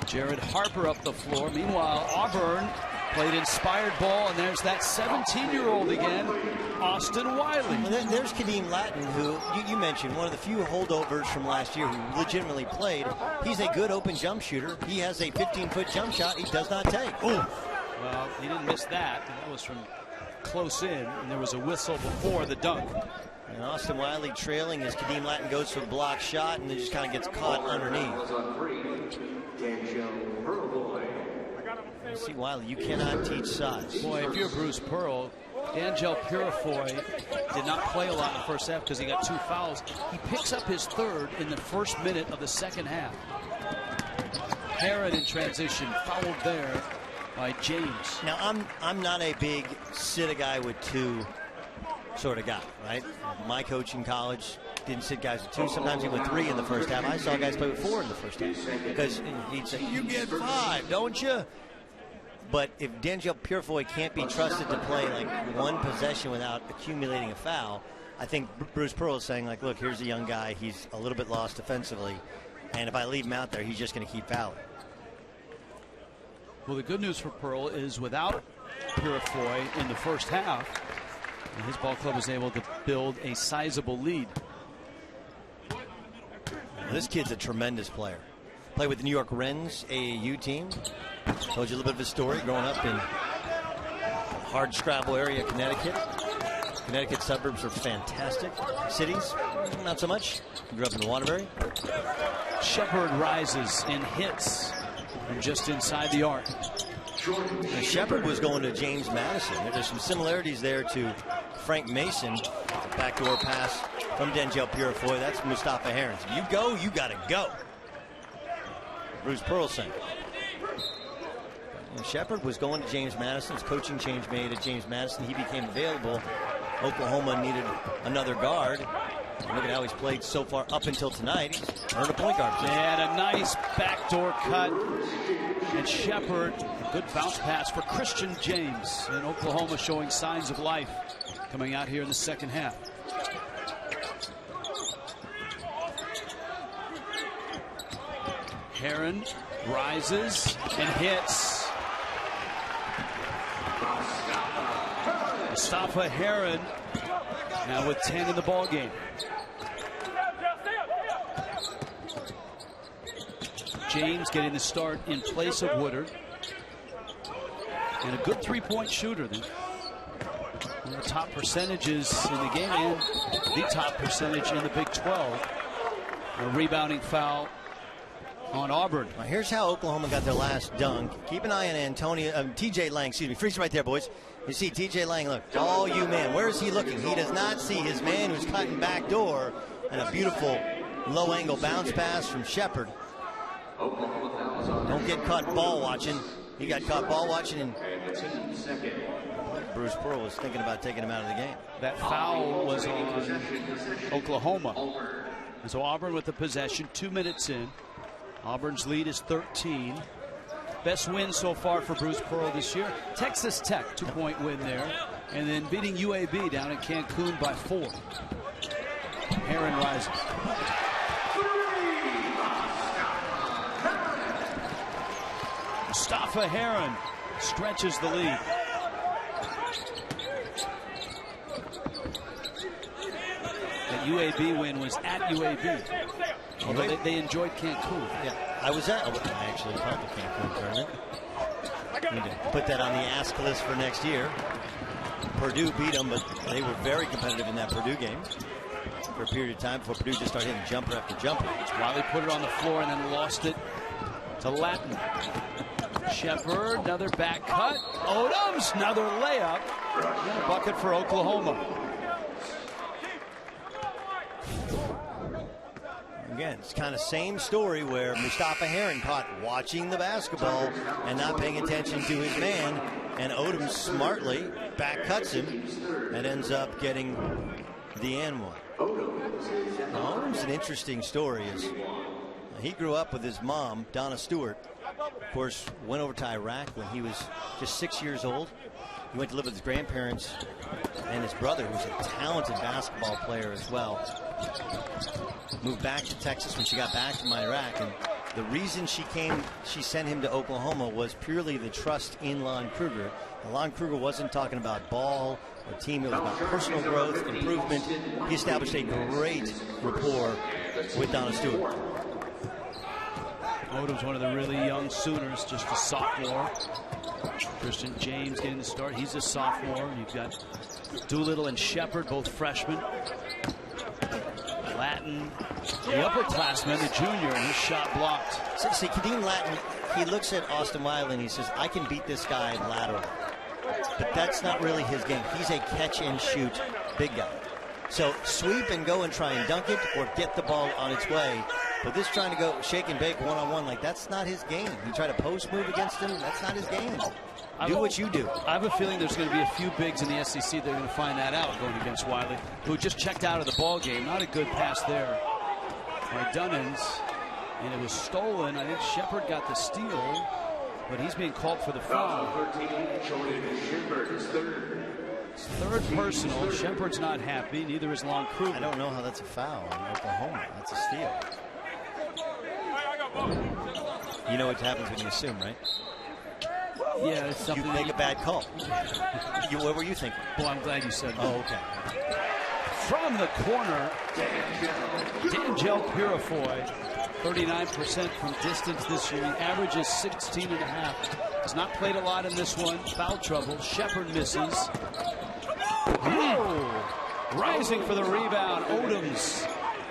Jared Harper up the floor. Meanwhile, Auburn played inspired ball, and there's that 17-year-old again, Austin Wiley. Well, there's Kadeem Lattin, who you mentioned, one of the few holdovers from last year who legitimately played. He's a good open jump shooter. He has a 15-foot jump shot he does not take. Ooh. Well, he didn't miss that. That was from close in, and there was a whistle before the dunk. And Austin Wiley trailing as Kadeem Lattin goes for the block shot, and it just kind of gets caught underneath. See, Wiley, you cannot teach size. Boy, if you're Bruce Pearl, D'Angelo Purifoy did not play a lot in the first half because he got 2 fouls. He picks up his 3rd in the first minute of the second half. Herod in transition, fouled there by James. Now, I'm not a big sit a guy with 2 sort of guy, right? My coach in college didn't sit guys with 2. Sometimes he went 3 in the first half. I saw guys play with 4 in the first half because he'd say, you get 5, don't you? But if D'Angelo Purifoy can't be trusted to play like 1 possession without accumulating a foul, I think Bruce Pearl is saying, like, look, here's a young guy. He's a little bit lost defensively. And if I leave him out there, he's just going to keep fouling. Well, the good news for Pearl is without Purifoy in the first half, his ball club was able to build a sizable lead. This kid's a tremendous player. Played with the New York Wrens AAU team. Told you a little bit of his story growing up in hard scrabble area, Connecticut. Connecticut suburbs are fantastic. Cities, not so much. Grew up in Waterbury. Shepard rises and hits from just inside the arc. And Shepard was going to James Madison. There's some similarities there to Frank Mason. It's a backdoor pass from Denzel Purifoy. That's Mustafa Heron's. If you go, you got to go. Bruce Pearlson. Shepard was going to James Madison. His coaching change made at James Madison. He became available. Oklahoma needed another guard. Look at how he's played so far up until tonight. He's earned a point guard position. And a nice backdoor cut. And Shepard, a good bounce pass for Christian James. And Oklahoma showing signs of life coming out here in the second half. Heron rises and hits. Mustafa Heron now with 10 in the ball game. James getting the start in place of Woodard. And a good three-point shooter. One of the top percentages in the game and the top percentage in the Big 12. A rebounding foul on Auburn. Now here's how Oklahoma got their last dunk. Keep an eye on TJ Lang, excuse me. Freeze right there, boys. You see TJ Lang, look, all you man. Where is he looking? He does not see his man who's cutting back door. And a beautiful low angle bounce pass from Shepard. Don't get caught ball watching. He got caught ball watching, and Bruce Pearl was thinking about taking him out of the game. That foul was on Oklahoma. And so Auburn with the possession, 2 minutes in. Auburn's lead is 13. Best win so far for Bruce Pearl this year. Texas Tech, 2-point win there. And then beating UAB down in Cancun by 4. Heron rises. Mustafa Heron stretches the lead. That UAB win was at UAB. Although they enjoyed Cancun. Yeah, I actually called the Cancun tournament. Need to put that on the ask list for next year. Purdue beat them, but they were very competitive in that Purdue game for a period of time before Purdue just started hitting jumper after jumper. Wiley put it on the floor and then lost it to Latin. Shepard, another back cut. Odoms, another layup. And a bucket for Oklahoma. Again, it's kind of same story where Mustafa Heron caught watching the basketball and not paying attention to his man, and Odom smartly back cuts him and ends up getting the and one. Now, Odom's an interesting story. He grew up with his mom, Donna Stewart. Of course, went over to Iraq when he was just 6 years old. He went to live with his grandparents and his brother, who's a talented basketball player as well. Moved back to Texas when she got back from Iraq, and the reason she sent him to Oklahoma was purely the trust in Lon Kruger. Now, Lon Kruger wasn't talking about ball or team, it was about personal growth, improvement. He established a great rapport with Donna Stewart. Odom's one of the really young Sooners, just a sophomore. Christian James getting the start. He's a sophomore. You've got Doolittle and Shepard, both freshmen. Latin, the upperclassman, the junior, and his shot blocked. See, Kadeem Latin, he looks at Austin Wiley and he says, I can beat this guy laterally. But that's not really his game. He's a catch and shoot big guy. So sweep and go and try and dunk it or get the ball on its way. But this trying to go shake and bake one-on-one, like that's not his game. You try to post move against him, that's not his game. Do what you do. I have a feeling there's going to be a few bigs in the SEC that are going to find that out going against Wiley, who just checked out of the ball game. Not a good pass there by Dunans, and it was stolen. I think Shepard got the steal, but he's being called for the foul. It's third personal. Shepard's not happy. Neither is Lon Kruger. I don't know how that's a foul in Oklahoma. That's a steal. You know what happens when you assume, right? Yeah, it's something. You make a bad call. What were you thinking? Well, I'm glad you said that. Oh, okay. From the corner, D'Angelo Purifoy, 39% from distance this year. He averages 16.5. Has not played a lot in this one. Foul trouble. Shepard misses. Rising for the rebound. Odoms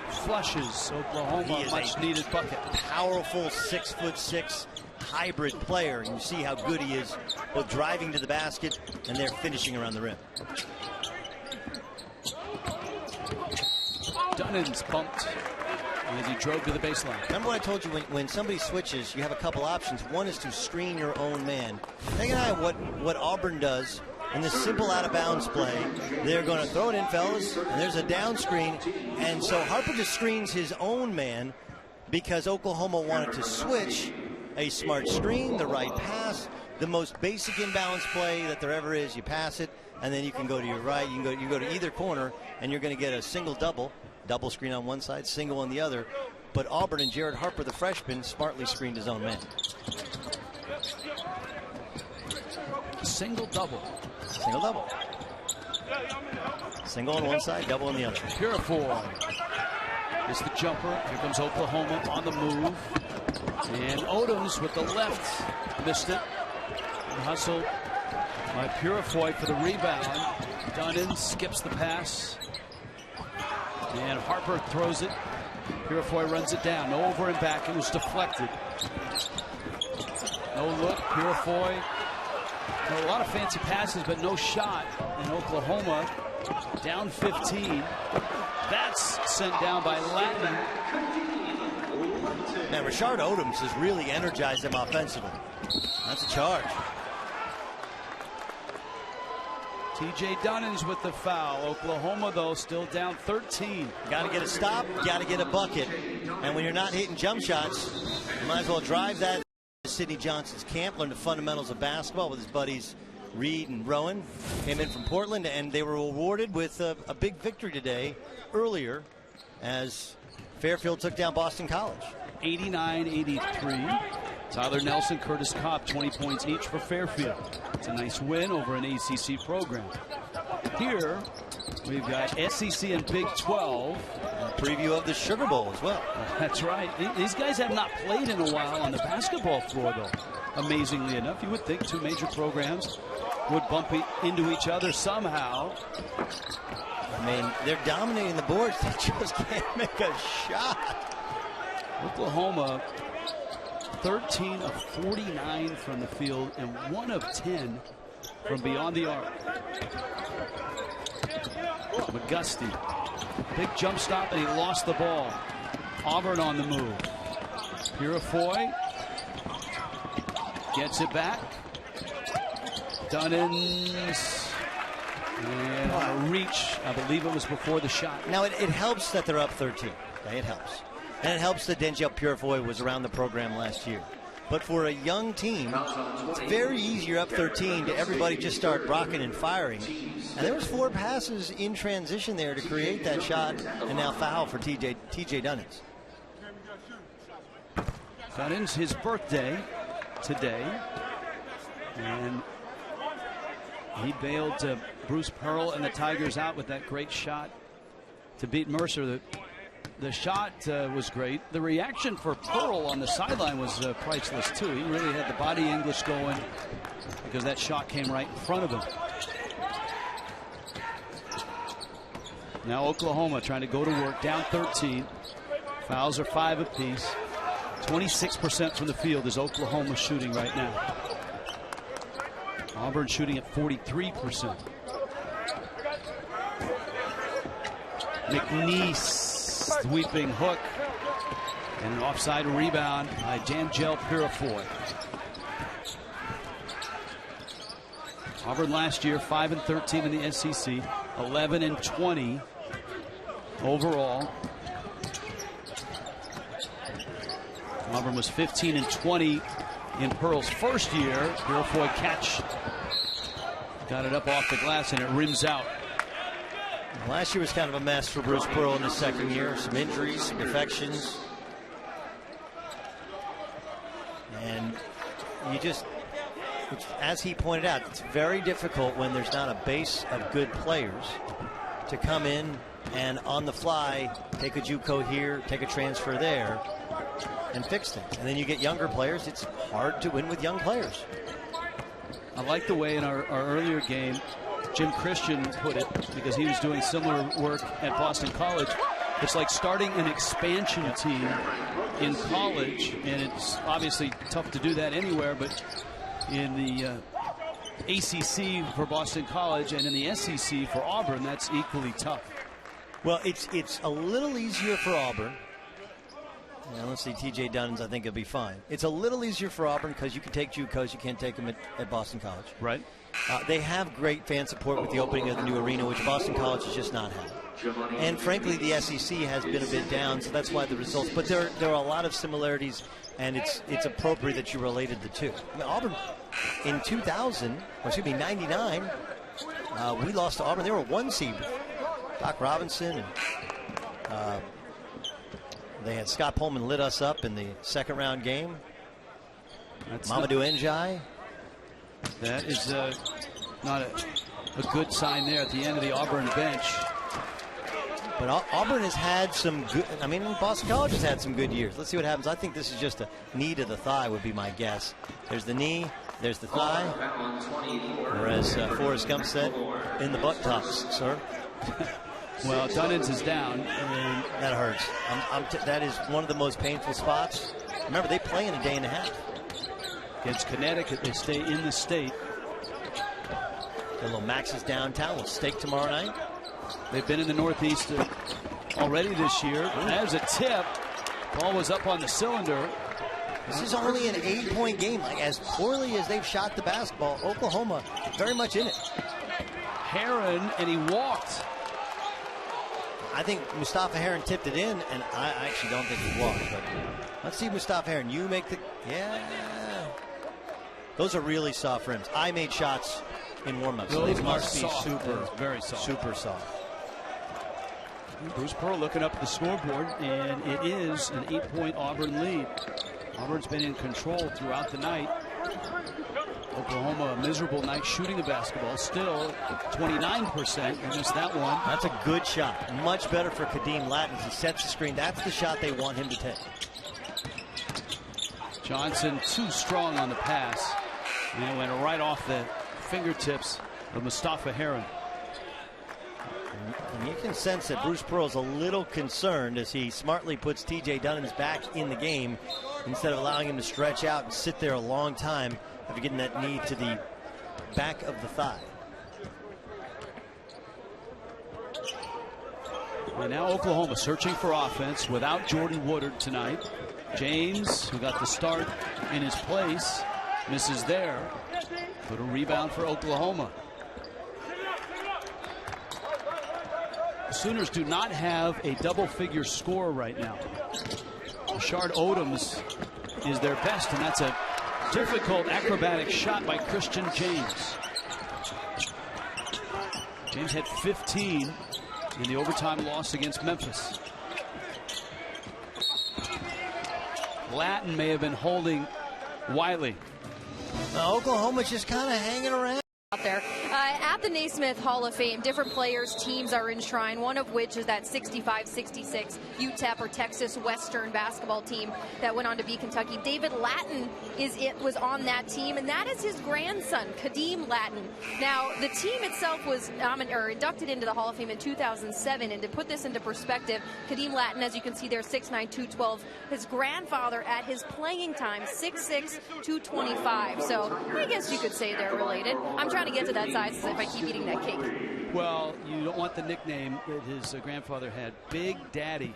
flushes Oklahoma. Much needed bucket. Powerful 6'6" hybrid player. And you see how good he is both driving to the basket and they're finishing around the rim. Dunans bumped as he drove to the baseline. Remember what I told you, when somebody switches, you have a couple options. One is to screen your own man. Take an eye at what Auburn does in this simple out-of-bounds play. They're going to throw it in, fellas, and there's a down screen. And so Harper just screens his own man because Oklahoma wanted to switch. A smart screen, the right pass, the most basic inbounds play that there ever is. You pass it, and then you can go to your right. You go to either corner, and you're going to get a single-double. Double screen on one side, single on the other. But Auburn and Jared Harper, the freshman, smartly screened his own man. Single-double. Single-double. Single on one side, double on the other. Purifoy is the jumper. Here comes Oklahoma on the move. And Odoms with the left missed it. And hustled by Purifoy for the rebound. Dunans skips the pass. And Harper throws it. Purifoy runs it down. No over and back. It was deflected. No look. Purifoy. A lot of fancy passes, but no shot. And Oklahoma down 15. That's sent down by Latin. Now, Rashard Odoms has really energized them offensively. That's a charge. TJ Dunans with the foul. Oklahoma, though, still down 13. Got to get a stop, got to get a bucket. And when you're not hitting jump shots, you might as well drive that to Sidney Johnson's camp, learn the fundamentals of basketball with his buddies Reed and Rowan. Came in from Portland, and they were awarded with a big victory today, earlier, as Fairfield took down Boston College. 89-83. Tyler Nelson, Curtis Cobb, 20 points each for Fairfield. It's a nice win over an ACC program. Here, we've got SEC and Big 12. A preview of the Sugar Bowl as well. That's right. These guys have not played in a while on the basketball floor, though. Amazingly enough, you would think two major programs would bump into each other somehow. I mean, they're dominating the boards. They just can't make a shot. Oklahoma, 13 of 49 from the field and 1 of 10 from beyond the arc. McGusty, big jump stop, and he lost the ball. Auburn on the move. Purifoy gets it back. Dunans. And on a reach, I believe it was before the shot. Now, it helps that they're up 13. Okay, it helps. And it helps that D'Angelo Purifoy was around the program last year. But for a young team, it's very easy. You're up 13 to everybody just start rocking and firing. And there was 4 passes in transition there to create that shot, and now foul for TJ Dunans. Dunans, his birthday today. And he bailed Bruce Pearl and the Tigers out with that great shot to beat Mercer. The shot was great. The reaction for Pearl on the sideline was priceless, too. He really had the body English going because that shot came right in front of him. Now Oklahoma trying to go to work, down 13. Fouls are 5 apiece. 26% from the field is Oklahoma shooting right now. Auburn shooting at 43%. McNeese. Sweeping hook and an offside rebound by D'Angelo Purifoy. Auburn last year 5-13 in the SEC, 11-20 overall. Auburn was 15-20 in Pearl's first year. Purifoy catch, got it up off the glass and it rims out. Last year was kind of a mess for Bruce Pearl in his second year. Some injuries, some defections. And you just, as he pointed out, it's very difficult when there's not a base of good players to come in, and on the fly take a JUCO here, take a transfer there, and fix things. And then you get younger players. It's hard to win with young players. I like the way in our earlier game Jim Christian put it, because he was doing similar work at Boston College. It's like starting an expansion team in college, and it's obviously tough to do that anywhere, but in the ACC for Boston College and in the SEC for Auburn, that's equally tough. Well, it's a little easier for Auburn. Yeah, let's see, TJ Dunans, I think it'll be fine. It's a little easier for Auburn because you can take JUCOs, you can't take them at Boston College. Right. They have great fan support with the opening of the new arena, which Boston College has just not had. And frankly, the SEC has been a bit down, so that's why the results. But there are a lot of similarities, and it's appropriate that you related the two. I mean, Auburn in 99, we lost to Auburn. They were a 1 seed. Doc Robinson and they had Scott Pullman lit us up in the second round game. That's Mamadou Njai. That is not a good sign there at the end of the Auburn bench. But Auburn has had some good, I mean, Boston College has had some good years. Let's see what happens. I think this is just a knee to the thigh would be my guess. There's the knee, there's the thigh. Or as Forrest Gump said, in the buttocks, sir. Well, Dunans is down. And that hurts. That is one of the most painful spots. Remember, they play in a day and a half. Against Connecticut, they stay in the state. The little Max is downtown. We'll stake tomorrow night. They've been in the Northeast already this year. There's a tip. Ball was up on the cylinder. This is only an 8-point game. Like, as poorly as they've shot the basketball, Oklahoma very much in it. Heron, and he walked. I think Mustafa Heron tipped it in, and I actually don't think he walked. But let's see, Mustafa Heron. You make the, yeah. Those are really soft rims. I made shots in warm-ups. So they must be soft. super, very soft. super soft. Bruce Pearl looking up at the scoreboard, and it is an 8-point Auburn lead. Auburn's been in control throughout the night. Oklahoma, a miserable night shooting the basketball. Still 29%. They missed that one. That's a good shot. Much better for Kadeem Latin as he sets the screen. That's the shot they want him to take. Johnson too strong on the pass. And it went right off the fingertips of Mustafa Heron. And you can sense that Bruce Pearl's a little concerned as he smartly puts TJ Dunans back in the game instead of allowing him to stretch out and sit there a long time after getting that knee to the back of the thigh. And now Oklahoma searching for offense without Jordan Woodard tonight. James, who got the start in his place, misses there. But a rebound for Oklahoma. The Sooners do not have a double-figure score right now. Rashard Odoms is their best, and that's a difficult acrobatic shot by Christian James. James had 15 in the overtime loss against Memphis. Latin may have been holding Wiley. Oklahoma's just kind of hanging around out there. At the Naismith Hall of Fame, different players, teams are enshrined, one of which is that 65-66 UTEP or Texas Western basketball team that went on to beat Kentucky. David Latin was on that team, and that is his grandson, Kadeem Latin. Now, the team itself was inducted into the Hall of Fame in 2007, and to put this into perspective, Kadeem Latin, as you can see there, 6'9", 212. His grandfather at his playing time, 6'6", 225. So I guess you could say they're related. I'm trying to get to that size if I keep eating that cake. Well, you don't want the nickname that his grandfather had, Big Daddy.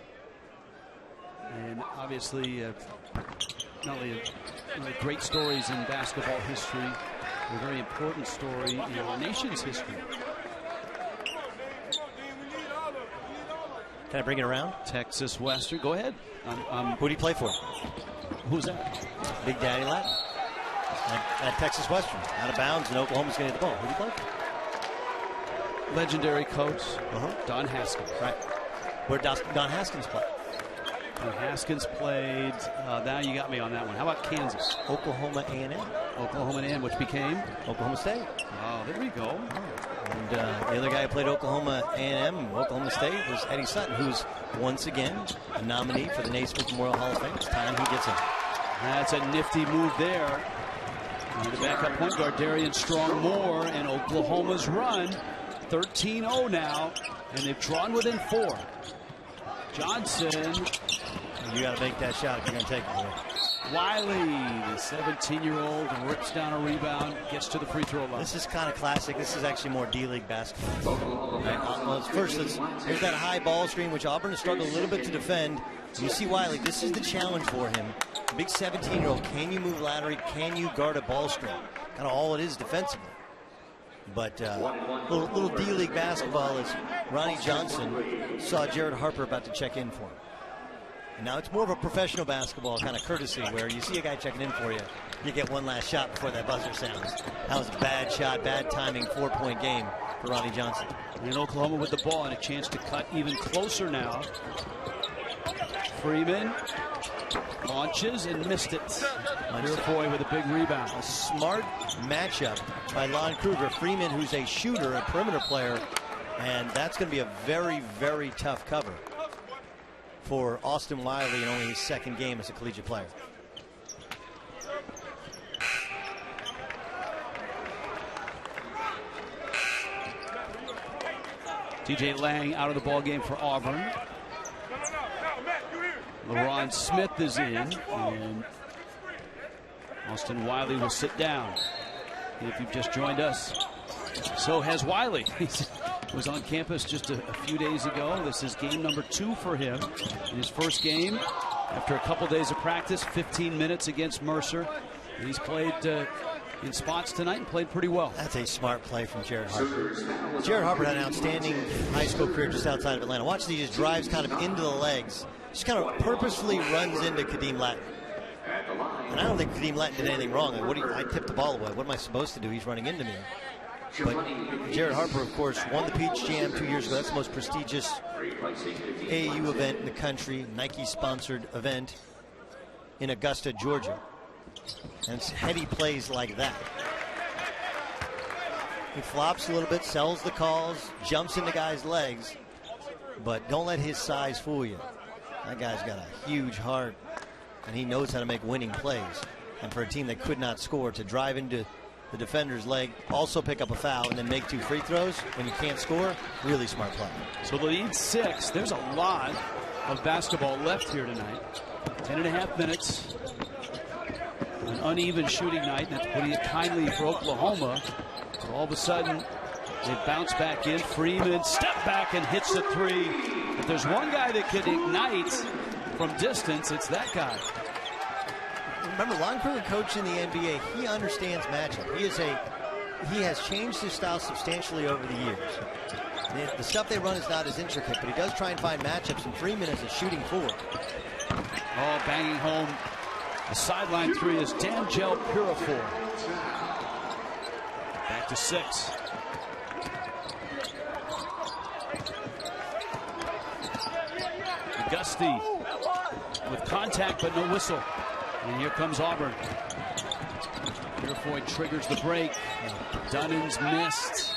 And obviously, not only great stories in basketball history, a very important story in our nation's history. Can I bring it around? Texas Western. Go ahead. Who do you play for? Who's that? Big Daddy Latin. At Texas Western. Out of bounds, and Oklahoma's going to get the ball. Who do you play for? Legendary coach, Don Haskins. Right. Where Don Haskins play? And Haskins played. Now you got me on that one. How about Kansas? Oklahoma A&M. Oklahoma A&M, which became Oklahoma State. Oh, there we go. And the other guy who played Oklahoma A&M, Oklahoma State, was Eddie Sutton, who's once again a nominee for the Naismith Memorial Hall of Fame. It's time he gets in. That's a nifty move there. And the backup point guard, Darian Strong-Moore, and Oklahoma's run 13-0 now, and they've drawn within 4. Johnson. You got to make that shot if you're going to take it. Wiley, the 17-year-old, rips down a rebound, gets to the free throw line. This is kind of classic. This is actually more D-League basketball. Right? Well, first, here's that high ball screen, which Auburn has struggled a little bit to defend. You see Wiley, this is the challenge for him. Big 17-year-old, can you move laterally? Can you guard a ball screen? Kind of all it is defensively. But little D-League basketball is Ronnie Johnson saw Jared Harper about to check in for him. And now it's more of a professional basketball kind of courtesy where you see a guy checking in for you, you get one last shot before that buzzer sounds. That was a bad shot, bad timing, 4-point game for Ronnie Johnson. And Oklahoma with the ball and a chance to cut even closer now. Freeman launches and missed it. Purefoy with a big rebound. A smart matchup by Lon Kruger. Freeman, who's a shooter, a perimeter player, and that's going to be a very, very tough cover for Austin Wiley in only his second game as a collegiate player. TJ Lang out of the ball game for Auburn. LaRon Smith is in, and Austin Wiley will sit down. If you've just joined us, so has Wiley. He was on campus just a few days ago. This is game number 2 for him in his first game after a couple days of practice. 15 minutes against Mercer. And he's played in spots tonight and played pretty well. That's a smart play from Jared Harper. Jared Harper had an outstanding high school career just outside of Atlanta. Watch, he just drives kind of into the legs. Just kind of purposefully runs into Kadeem Latin. And I don't think Kadeem Latin did anything wrong. Like, I tipped the ball away. What am I supposed to do? He's running into me. But Jared Harper, of course, won the Peach Jam 2 years ago. That's the most prestigious AAU event in the country, Nike-sponsored event in Augusta, Georgia. And it's heady plays like that. He flops a little bit, sells the calls, jumps into guys' legs, but don't let his size fool you. That guy's got a huge heart, and he knows how to make winning plays. And for a team that could not score, to drive into the defender's leg, also pick up a foul, and then make 2 free throws when you can't score, really smart play. So the lead 6. There's a lot of basketball left here tonight. 10.5 minutes. An uneven shooting night, and that's putting it kindly for Oklahoma. So all of a sudden, they bounce back in. Freeman step back and hits the 3. If there's one guy that could ignite from distance, it's that guy. Remember, Lon Kruger coached in the NBA. He understands matchup. He has changed his style substantially over the years. The stuff they run is not as intricate, but he does try and find matchups, and Freeman is a shooting forward. Oh, banging home. The sideline 3 is D'Angelo Purifoy. Back to 6. Gusty with contact but no whistle. And here comes Auburn. Purifoy triggers the break. Dunans missed.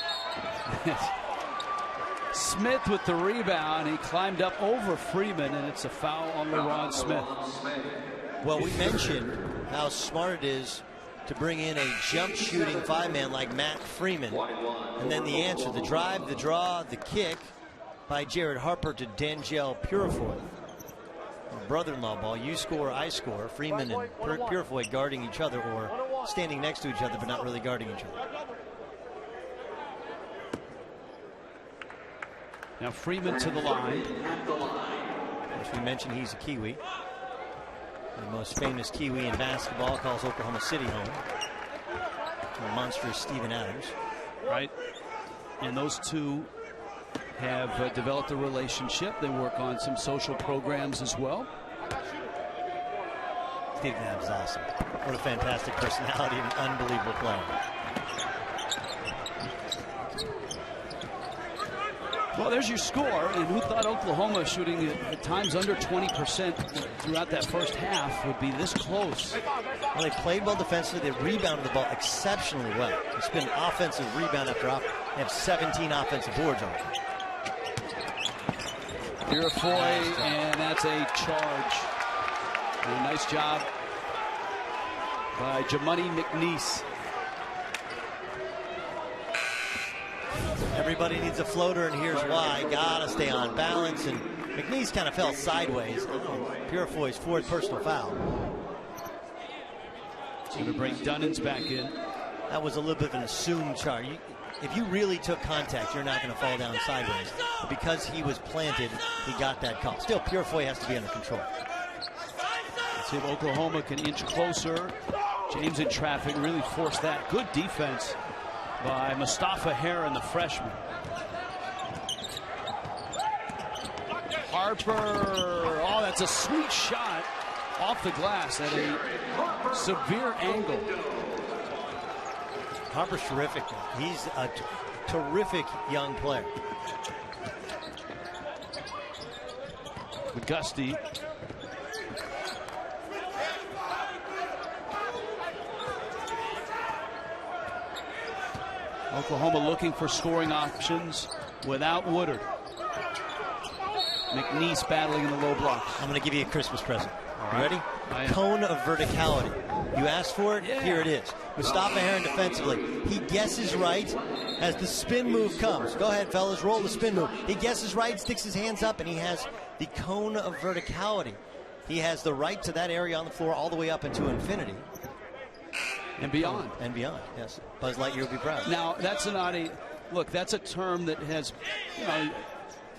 Smith with the rebound. He climbed up over Freeman, and it's a foul on LaRon Smith. Well, we mentioned how smart it is to bring in a jump shooting 5-man like Matt Freeman. And then the answer, the drive, the draw, the kick by Jared Harper to D'Angelo Purifoy. Brother-in-law ball. You score, I score. Freeman and Purifoy guarding each other, or standing next to each other but not really guarding each other. Now Freeman to the line. As we mentioned, he's a Kiwi. The most famous Kiwi in basketball calls Oklahoma City home. The monstrous Steven Adams. Right. And those two have developed a relationship. They work on some social programs as well. Steven Adams is awesome. What a fantastic personality and an unbelievable player. Well, there's your score, and who thought Oklahoma, shooting at times under 20% throughout that first half, would be this close? Well, they played well defensively. They rebounded the ball exceptionally well. It's been offensive rebound after offense. They have 17 offensive boards on it. Purifoy, and that's a charge. And a nice job by Jamuni McNeese. Everybody needs a floater, and here's why. Gotta stay on balance, and McNeese kind of fell sideways. Purifoy's fourth personal foul. Going to bring Dunans back in. That was a little bit of an assumed charge. If you really took contact, you're not going to fall down sideways. But because he was planted, he got that call. Still, Purifoy has to be under control. Let's see if Oklahoma can inch closer. James in traffic, really forced that. Good defense by Mustafa Heron, the freshman. Harper, oh, that's a sweet shot off the glass at a severe angle. Harper's terrific. He's a terrific young player. McGusty. Oklahoma looking for scoring options without Woodard. McNeese battling in the low blocks. I'm going to give you a Christmas present. You ready? I am. Cone of verticality. You asked for it, Yeah. here it is. Mustafa Heron defensively. He guesses right as the spin move comes. Go ahead, fellas, roll the spin move. He guesses right, sticks his hands up, and he has the cone of verticality. He has the right to that area on the floor all the way up into infinity. And beyond. And beyond, yes. Buzz Lightyear will be proud. Now, that's not a, look, that's a term that has, you know,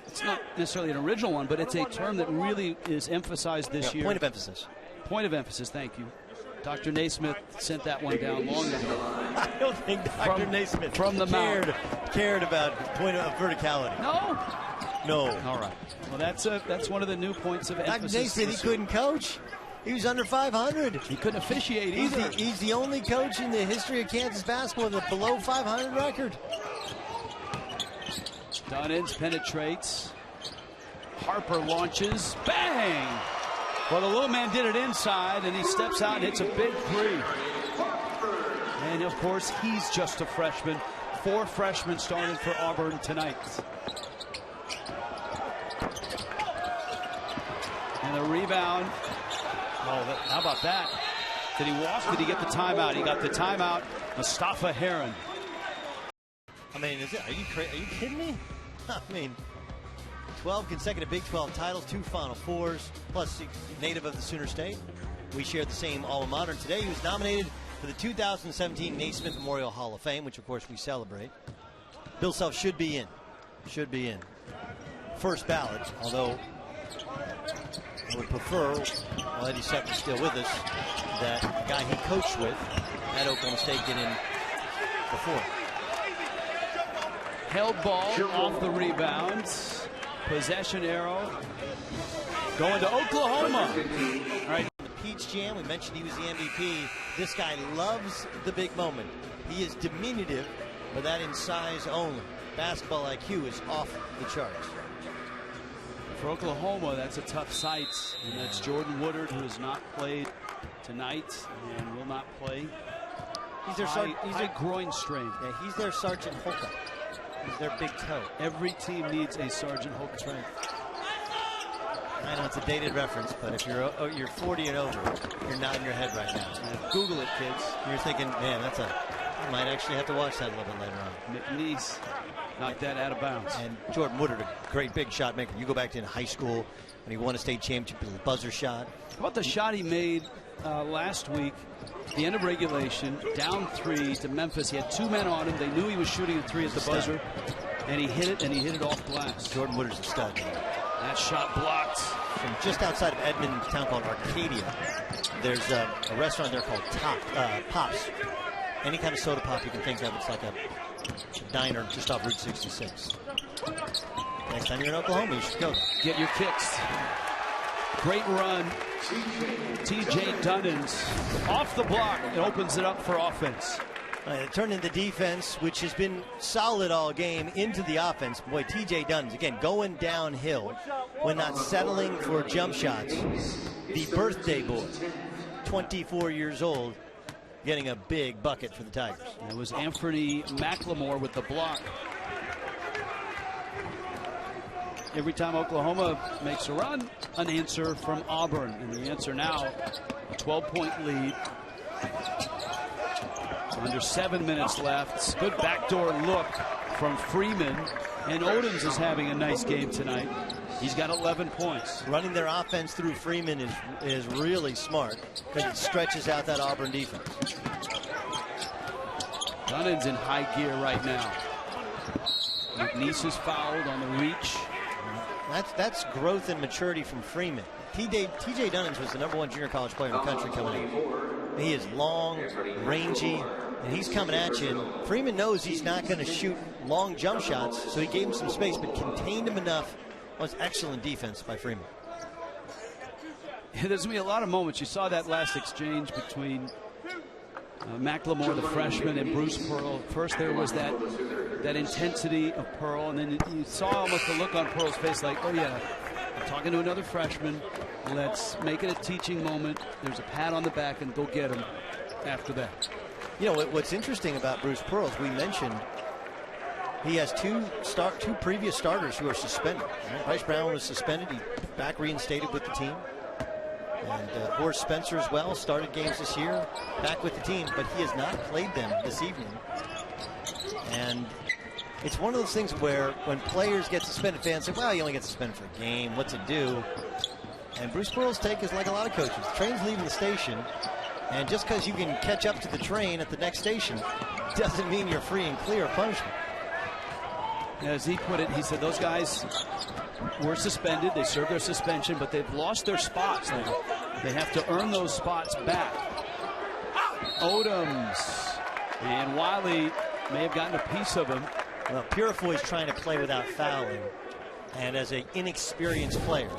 it's not necessarily an original one, but it's a term that really is emphasized this year. Point of emphasis. Point of emphasis, thank you. Dr. Naismith sent that one down long ago. I don't think Dr. Naismith from the cared about point of verticality. No? No. All right. Well, that's one of the new points of Dr. emphasis. Naismith, he couldn't coach. He was under 500. He couldn't officiate either. He's the only coach in the history of Kansas basketball with a below 500 record. Dunans penetrates. Harper launches. Bang! Well, the little man did it inside, and he steps out and hits a big three. And, of course, he's just a freshman. 4 freshmen starting for Auburn tonight. And the rebound. Oh, how about that? Did he walk? Did he get the timeout? He got the timeout. Mustafa Heron. I mean, are you kidding me? I mean, 12 consecutive Big 12 titles, 2 Final Fours, plus native of the Sooner State. We share the same alma mater. Today he was nominated for the 2017 Naismith Memorial Hall of Fame, which of course we celebrate. Bill Self should be in. Should be in. First ballot, although I would prefer, while Eddie Sutton's still with us, that the guy he coached with at Oklahoma State get in before. Held ball off the rebounds. Possession arrow going to Oklahoma. All right. The Peach Jam, we mentioned he was the MVP. This guy loves the big moment. He is diminutive, but that in size only. Basketball IQ is off the charts. For Oklahoma, that's a tough sight. And that's Jordan Woodard, who has not played tonight and will not play. He's their high groin strain. Yeah, he's their Sergeant Holka. He's their big toe. Every team needs a Sergeant Holka. That's right. I know it's a dated reference, but if you're 40 and over, you're nodding your head right now. Google it, kids. You're thinking, man, I might actually have to watch that a little bit later on. McNeese knocked that out of bounds. And Jordan Woodard, a great big shot maker. You go back to in high school when he won a state championship with a buzzer shot. How about the shot he made last week, the end of regulation, down 3 to Memphis. He had 2 men on him. They knew he was shooting a 3 at the buzzer, and he hit it off glass. Jordan Woodard's a stud. That shot blocked. From just outside of Edmond, a town called Arcadia, there's a restaurant there called Pops. Any kind of soda pop you can think of. It's like a diner just off Route 66. Next time you're in Oklahoma, you should go. Get your kicks. Great run. TJ Dunans off the block and opens it up for offense. Turn in the defense, which has been solid all game, into the offense. Boy, TJ Dunans, again, going downhill when not settling for jump shots. The birthday boy, 24 years old, getting a big bucket for the Tigers. It was Anthony McLemore with the block. Every time Oklahoma makes a run, an answer from Auburn. And the answer now, a 12-point lead. Under 7 minutes left. Good backdoor look from Freeman. And Odoms is having a nice game tonight. He's got 11 points. Running their offense through Freeman is really smart because it stretches out that Auburn defense. Dunans in high gear right now. McNeese is fouled on the reach. That's growth and maturity from Freeman. TJ Dunans was the #1 junior college player in the country coming in. He is long, rangy, and he's coming at you. And Freeman knows he's not going to shoot long jump shots, so he gave him some space, but contained him enough. That was excellent defense by Freeman. Yeah, there's going to be a lot of moments. You saw that last exchange between McLemore, the freshman, and Bruce Pearl. First there was that intensity of Pearl, and then you saw almost the look on Pearl's face like, oh yeah, I'm talking to another freshman. Let's make it a teaching moment. There's a pat on the back and go get him after that. You know, what's interesting about Bruce Pearl, as we mentioned, he has two previous starters who are suspended. Right? Bryce Brown was suspended. He back reinstated with the team. And Horace Spencer as well started games this year, back with the team, but he has not played them this evening. And it's one of those things where when players get suspended, fans say, well, you only get suspended for a game. What's it do? And Bruce Pearl's take is like a lot of coaches. The train's leaving the station, and just because you can catch up to the train at the next station doesn't mean you're free and clear of punishment. As he put it, he said those guys were suspended. They served their suspension, but they've lost their spots now. They have to earn those spots back. Odoms. And Wiley may have gotten a piece of him. Well, Purifoy's trying to play without fouling. And as an inexperienced player,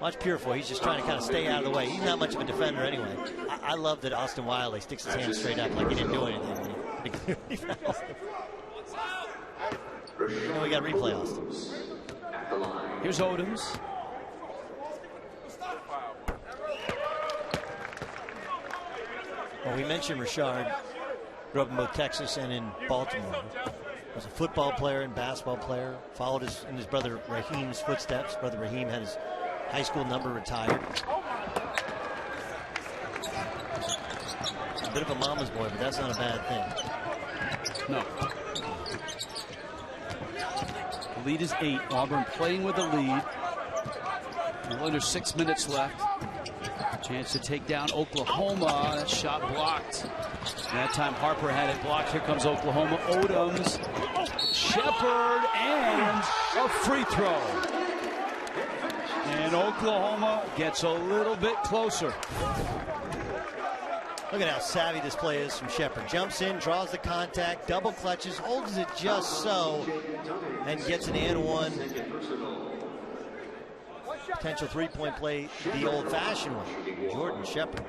watch Purifoy. He's just trying to kind of stay out of the way. He's not much of a defender anyway. I love that Austin Wiley sticks his hand straight up like he didn't do anything when he clearly fouled him. And we got replay, Austin. Here's Odoms. Well, we mentioned Richard. Grew up in both Texas and in Baltimore. Was a football player and basketball player. Followed in his brother Raheem's footsteps. Brother Raheem had his high school number retired. A bit of a mama's boy, but that's not a bad thing. No. The lead is 8. Auburn playing with the lead. Under 6 minutes left. Chance to take down Oklahoma. That shot blocked. That time Harper had it blocked. Here comes Oklahoma. Odoms, Shepard, and a free throw. And Oklahoma gets a little bit closer. Look at how savvy this play is from Shepard. Jumps in, draws the contact, double clutches, holds it just so, and gets an and one. Potential three-point play the old-fashioned one. Jordan Shepard.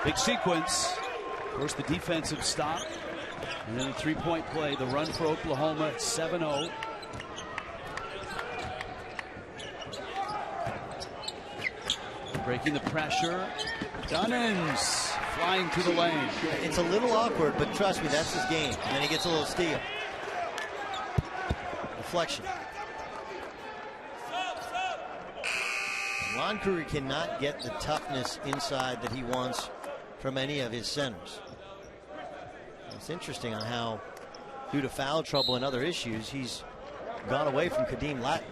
Big sequence. First the defensive stop, and then the three-point play. The run for Oklahoma at 7-0. Breaking the pressure. Dunans flying to the lane. It's a little awkward, but trust me, that's his game. And then he gets a little steal. Deflection. Lon Kruger cannot get the toughness inside that he wants from any of his centers. It's interesting on how, due to foul trouble and other issues, he's gone away from Kadeem Latin.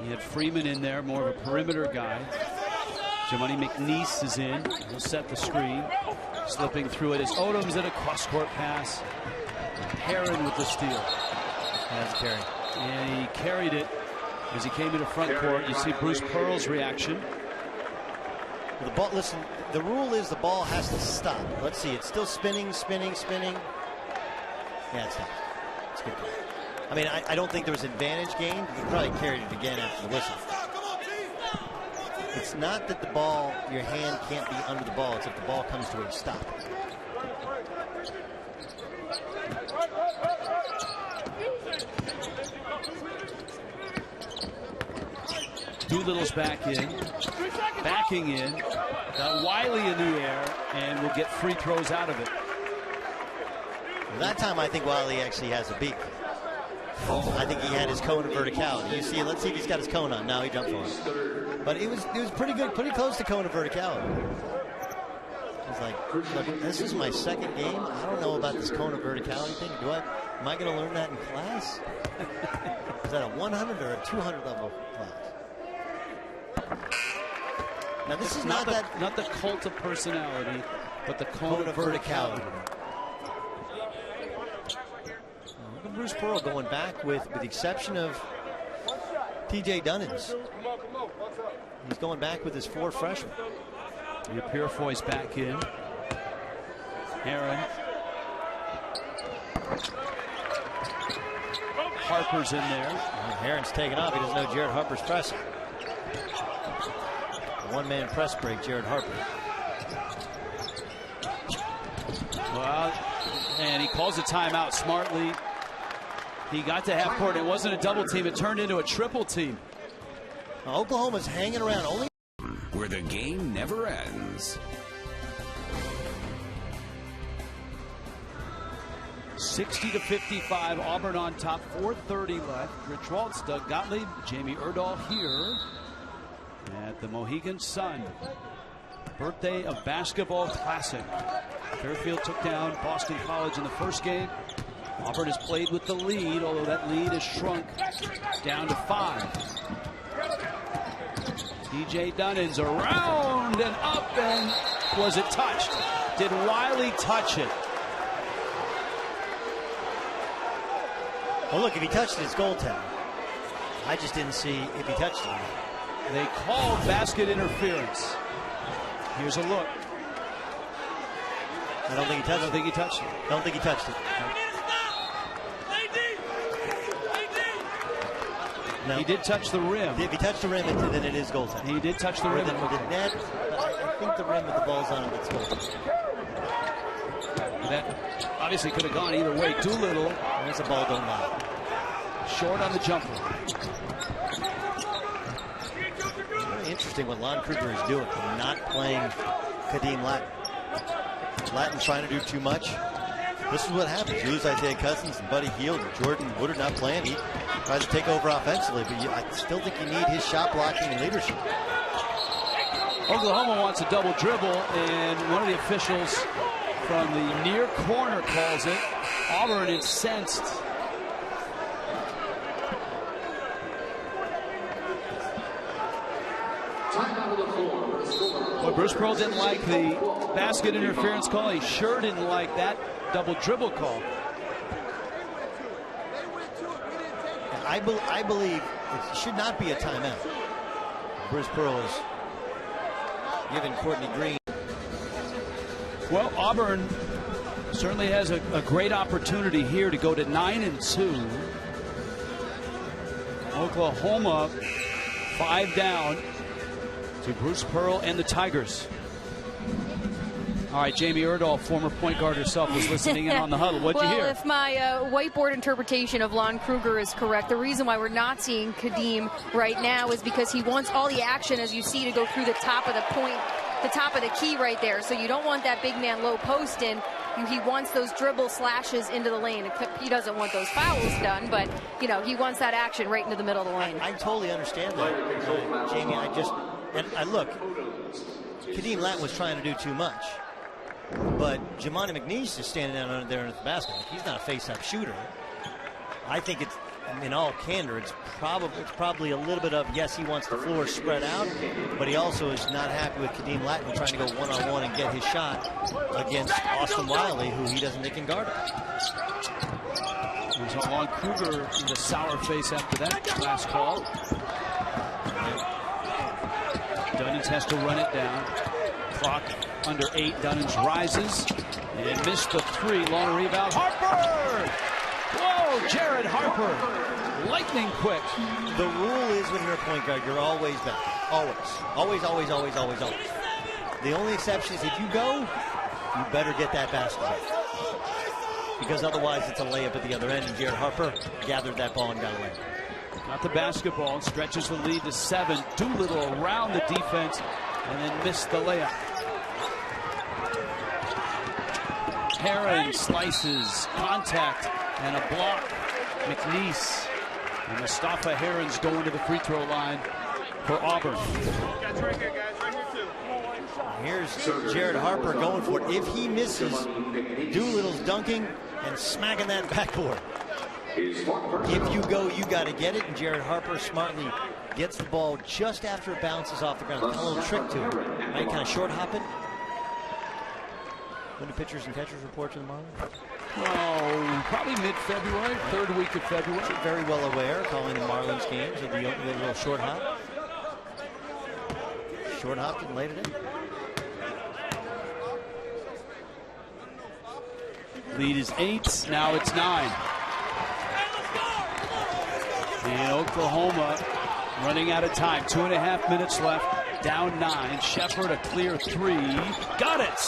You had Freeman in there, more of a perimeter guy. Jamani McNeese is in. He'll set the screen. Slipping through it is Odoms, and a cross-court pass. Heron with the steal. That's carry. And he carried it as he came into front court. You see Bruce Pearl's reaction. The ball. Listen, the rule is the ball has to stop. Let's see. It's still spinning. Yeah, it stops. It's good play. I mean, I don't think there was advantage gained. He probably carried it again after the whistle. It's not that the ball, your hand can't be under the ball. It's if the ball comes to a stop. Doolittle's back in, backing in. Got Wiley in the air, and will get free throws out of it. Well, that time I think Wiley actually has a beat. I think he had his cone of verticality. You see, let's see if he's got his cone on. Now he jumped for it. But it was pretty good, pretty close to cone of verticality. He's like, look, this is my second game. I don't know about this cone of verticality thing. Am I going to learn that in class? Is that a 100 or a 200 level class? Now this is not the cult of personality, but the cone of verticality. Look at Bruce Pearl going back with the exception of T.J. Dunans. He's going back with his 4 freshmen. Purefoy's back in. Heron. Harper's in there. Heron's taking off. He doesn't know Jared Harper's pressing. One-man press break, Jared Harper. Well, and he calls a timeout smartly. He got to half court. It wasn't a double team. It turned into a triple team. Now, Oklahoma's hanging around. Only where the game never ends. 60-55. Auburn on top. 4:30 left. Rich Waltz, Doug Gottlieb, Jamie Erdahl here at the Mohegan Sun Birthday of Basketball Classic. Fairfield took down Boston College in the first game. Auburn has played with the lead, although that lead has shrunk down to 5. T.J. Dunans around and up, and was it touched? Did Wiley touch it? Well, look, if he touched it, it's goaltending. I just didn't see if he touched it. They called basket interference. Here's a look. I don't think he touched it. I don't think he touched it. Don't think he touched it. No. He did touch the rim. If he touched the rim, then it is goaltending. He did touch the rim. The net, I think the rim with the ball's on it, it's goaltending. That obviously could have gone either way. Doolittle. There's a ball don't lie. Short on the jumper. Very interesting what Lon Kruger is doing. Not playing Kadeem Latin. Latin trying to do too much. This is what happens. You lose Isaiah Cousins and Buddy Hield and Jordan Woodard not playing. He tries to take over offensively, but I still think you need his shot blocking and leadership. Oklahoma wants a double dribble, and one of the officials from the near corner calls it. Auburn incensed. Well, Bruce Pearl didn't like the basket interference call. He sure didn't like that double dribble call. I believe it should not be a timeout. Bruce Pearl is giving Courtney Green. Well, Auburn certainly has a great opportunity here to go to 9-2. Oklahoma 5 down to Bruce Pearl and the Tigers. All right, Jamie Erdahl, former point guard herself, was listening in on the huddle. What'd you hear? Well, if my whiteboard interpretation of Lon Kruger is correct, the reason why we're not seeing Kadeem right now is because he wants all the action, as you see, to go through the top of the point, the top of the key right there. So you don't want that big man low post in. He wants those dribble slashes into the lane. He doesn't want those fouls done, but, you know, he wants that action right into the middle of the lane. I totally understand that, Jamie. I look, Kadeem Latin was trying to do too much. But Jamani McNeese is standing down there at the basket. He's not a face-up shooter. I think it's, in all candor, it's probably a little bit of, yes, he wants the floor spread out, but he also is not happy with Kadeem Latin trying to go one-on-one and get his shot against Austin Wiley, who he doesn't think can guard him. There's a Lon Kruger with a sour face after that last call. Dunans has to run it down. Clock under 8. Dunans rises and missed the 3. Long rebound. Harper! Whoa, Jared Harper. Lightning quick. The rule is when you're a point guard, you're always back. Always. Always. The only exception is if you go, you better get that basketball. Because otherwise it's a layup at the other end, and Jared Harper gathered that ball and got away. Got the basketball, stretches the lead to 7. Doolittle around the defense and then missed the layup. Heron slices, contact, and a block. McNeese and Mustafa Heron's going to the free throw line for Auburn. Guys, right here, too. Here's Jared Harper going for it. If he misses, Doolittle's dunking and smacking that backboard. If you go, you got to get it. And Jared Harper smartly gets the ball just after it bounces off the ground. A little trick to it. Right, kind of short hopping. When do pitchers and catchers report to the Marlins? Oh, probably mid-February, third week of February. Very well aware, calling the Marlins games with the little short hop. Short hopped and laid it in. Lead is 8, now it's 9. And Oklahoma running out of time. 2.5 minutes left, down 9. Shepard a clear 3. Got it!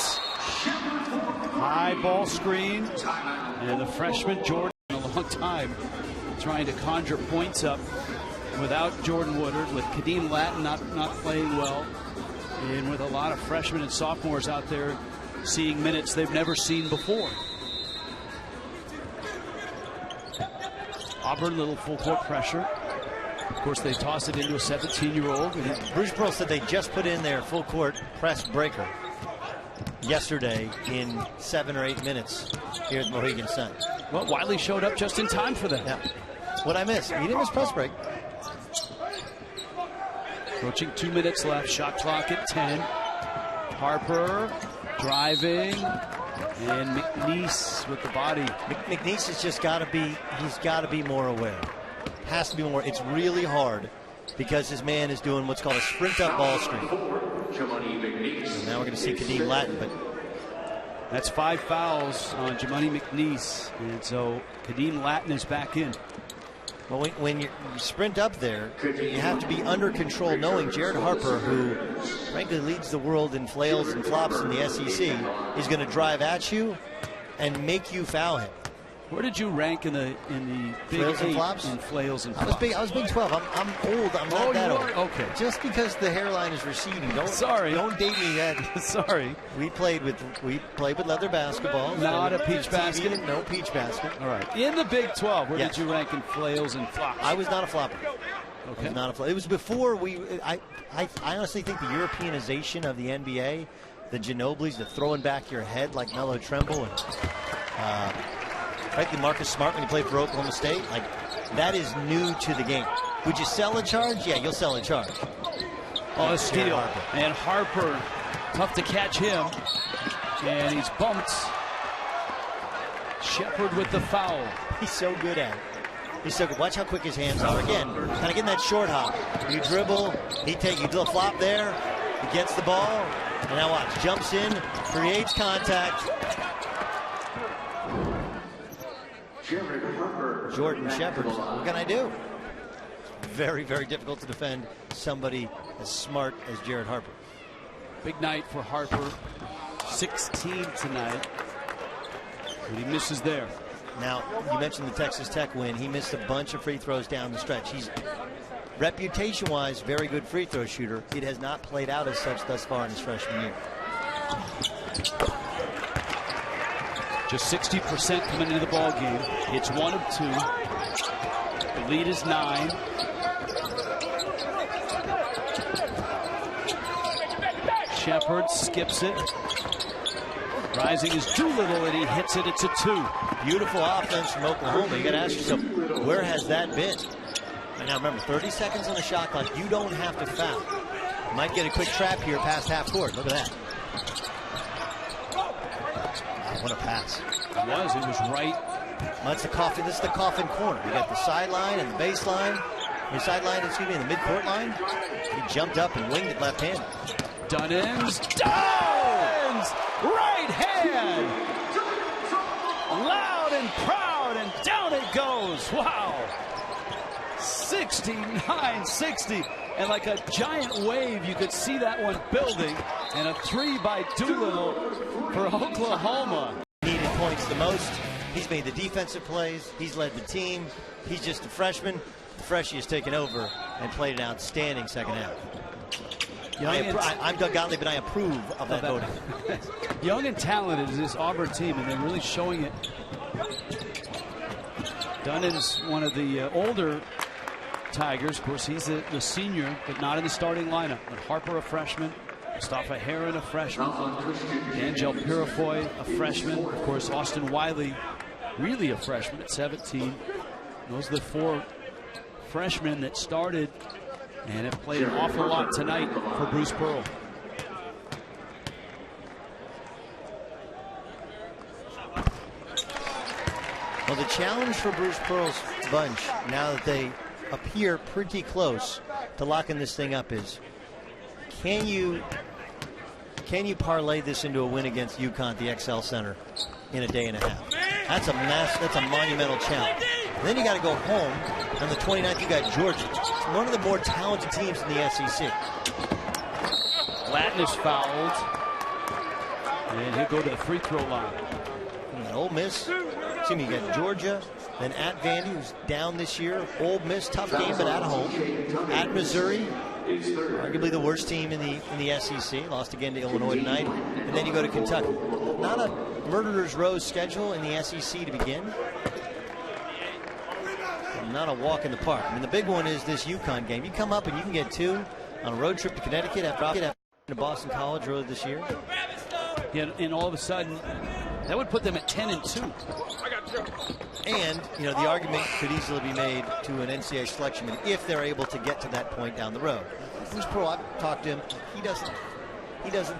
High ball screen. And the freshman Jordan, in a long time, trying to conjure points up without Jordan Woodard, with Kadeem Lattin not playing well, and with a lot of freshmen and sophomores out there seeing minutes they've never seen before. Auburn, little full court pressure. Of course, they toss it into a 17-year-old. Bruce Pearl said they just put in their full court press breaker yesterday in 7 or 8 minutes here at Mohegan Sun. Well, Wiley showed up just in time for that. Yeah. What I missed? He didn't miss press break. Approaching 2 minutes left. Shot clock at 10. Harper driving. And McNeese with the body. McNeese has just got to be, he's got to be more aware. Has to be more. It's really hard because his man is doing what's called a sprint up ball screen. So now we're going to see Kadeem Lattin, but that's 5 fouls on Jamani McNeese. And so Kadeem Lattin is back in. Well, when you sprint up there, you have to be under control, knowing Jared Harper, who frankly leads the world in flails and flops in the SEC, is going to drive at you and make you foul him. Where did you rank in the Big Flails and 8 flops? in flails and flops? I was Big 12. I'm old. I'm not that old. Okay. Just because the hairline is receding, don't date me that. Sorry. We played with leather basketball. Not a peach basket. No peach basket. All right. In the Big 12, where did you rank in flails and flops? I was not a flopper. Okay. I was not a flopper. It was before I honestly think the Europeanization of the NBA, the Ginobili's, the throwing back your head like Melo Trimble, and frankly, Marcus Smart, when he played for Oklahoma State, like, that is new to the game. Would you sell a charge? Yeah, you'll sell a charge. Oh, a steal. And Harper, tough to catch him. And he's bumped. Shepard with the foul. He's so good at it. He's so good. Watch how quick his hands are. Again, kind of getting that short hop. You dribble, you do a flop there, he gets the ball, and now watch, jumps in, creates contact. Jordan Shepard, what can I do? Very, very difficult to defend somebody as smart as Jared Harper. Big night for Harper. 16 tonight. But he misses there. Now, you mentioned the Texas Tech win. He missed a bunch of free throws down the stretch. He's, reputation-wise, very good free throw shooter. It has not played out as such thus far in his freshman year. Just 60% coming into the ball game. It's 1 of 2. The lead is 9. Shepard skips it. Rising is Doolittle, and he hits it. It's a 2. Beautiful offense from Oklahoma. You got to ask yourself, where has that been? And now remember, 30 seconds on the shot clock. You don't have to foul. You might get a quick trap here past half court. Look at that. What a pass. It was right. That's the coffin. This is the coffin corner. You got the sideline and the baseline. The sideline, excuse me, and the midcourt line. He jumped up and winged it left-handed. Dunans. Right hand. Loud and proud, and down it goes. Wow. 69-60. And like a giant wave, you could see that one building. And a 3 by Doolittle for Oklahoma. Needed points the most. He's made the defensive plays. He's led the team. He's just a freshman. The freshie has taken over and played an outstanding second half. I'm Doug Gottlieb, and I approve of that voting. Young and talented is this Auburn team, and they're really showing it. Dunans, one of the older Tigers. Of course, he's the senior, but not in the starting lineup. But Harper, a freshman. Mustafa Heron, a freshman. Angel Purifoy, a freshman. Of course, Austin Wiley, really a freshman at 17. Those are the 4 freshmen that started and have played an awful lot tonight for Bruce Pearl. Well, the challenge for Bruce Pearl's bunch, now that they appear pretty close to locking this thing up, is can you parlay this into a win against UConn at the XL Center in a day and a half? That's a monumental challenge. And then you got to go home on the 29th. You got Georgia, one of the more talented teams in the SEC. Latin is fouled, and he'll go to the free throw line. And Ole Miss, you got Georgia, then at Vandy, who's down this year. Ole Miss, tough game, but at home. At Missouri, arguably the worst team in the SEC. Lost again to Illinois tonight. And then you go to Kentucky. Not a murderer's row schedule in the SEC to begin. And not a walk in the park. I mean, the big one is this UConn game. You come up and you can get 2 on a road trip to Connecticut after to Boston College earlier this year. Yeah, and all of a sudden, that would put them at 10-2. And, the argument could easily be made to an NCAA selection if they're able to get to that point down the road. Bruce Pearl, I've talked to him. He doesn't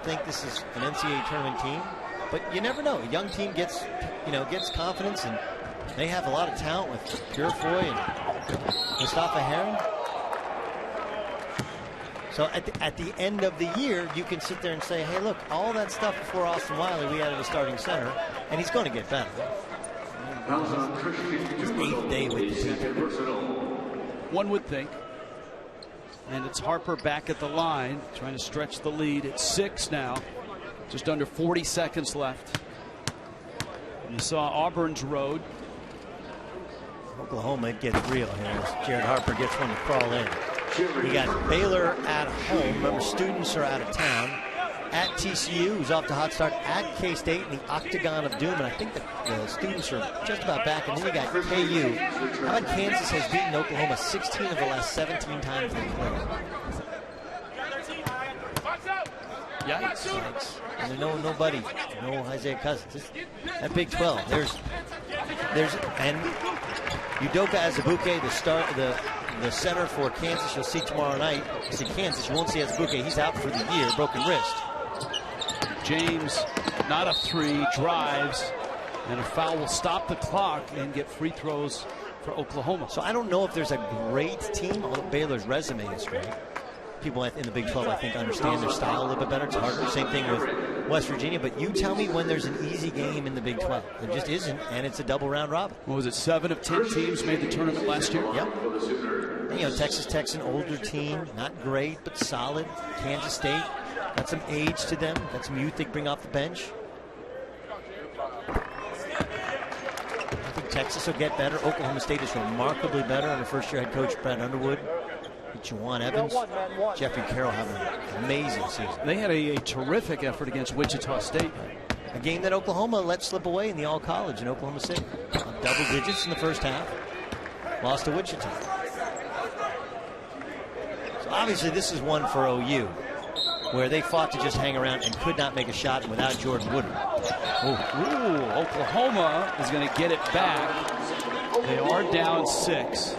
think this is an NCAA tournament team, but you never know. A young team gets confidence, and they have a lot of talent with Purifoy and Mustafa Heron. So at the end of the year, you can sit there and say, hey, look, all that stuff before Austin Wiley, we added a starting center, and he's going to get better. His 8th day with the team. One would think. And it's Harper back at the line, trying to stretch the lead. It's 6 now. Just under 40 seconds left. And you saw Auburn's road. Oklahoma gets real here as Jared Harper gets one to crawl in. You got Baylor at home. Remember, students are out of town. At TCU, who's off to a hot start. At K-State in the Octagon of Doom. And I think the students are just about back. And then you got KU. How about Kansas has beaten Oklahoma 16 of the last 17 times they played? Yikes. And nobody. No Isaiah Cousins. That Big 12. There's and Udoka Azubuike, the center for Kansas, you'll see tomorrow night. You see Kansas, you won't see Azubuike. He's out for the year, broken wrist. James, not a 3, drives, and a foul will stop the clock and get free throws for Oklahoma. So I don't know if there's a great team, although Baylor's resume is great. People in the Big 12, I think, understand their style a little bit better. It's harder. Same thing with West Virginia. But you tell me when there's an easy game in the Big 12. There just isn't, and it's a double round robin. What was it, 7 of 10 teams made the tournament last year? Yep. And, Texas Tech's an older team, not great, but solid. Kansas State, got some age to them, got some youth they can bring off the bench. I think Texas will get better. Oklahoma State is remarkably better under first-year head coach Brad Underwood. Juwan Evans, Jeffrey Carroll having an amazing season. They had a terrific effort against Wichita State. A game that Oklahoma let slip away in the All-College in Oklahoma City. Double digits in the first half. Lost to Wichita. So obviously this is one for OU, where they fought to just hang around and could not make a shot without Jordan Woodard. Oklahoma is going to get it back. They are down 6.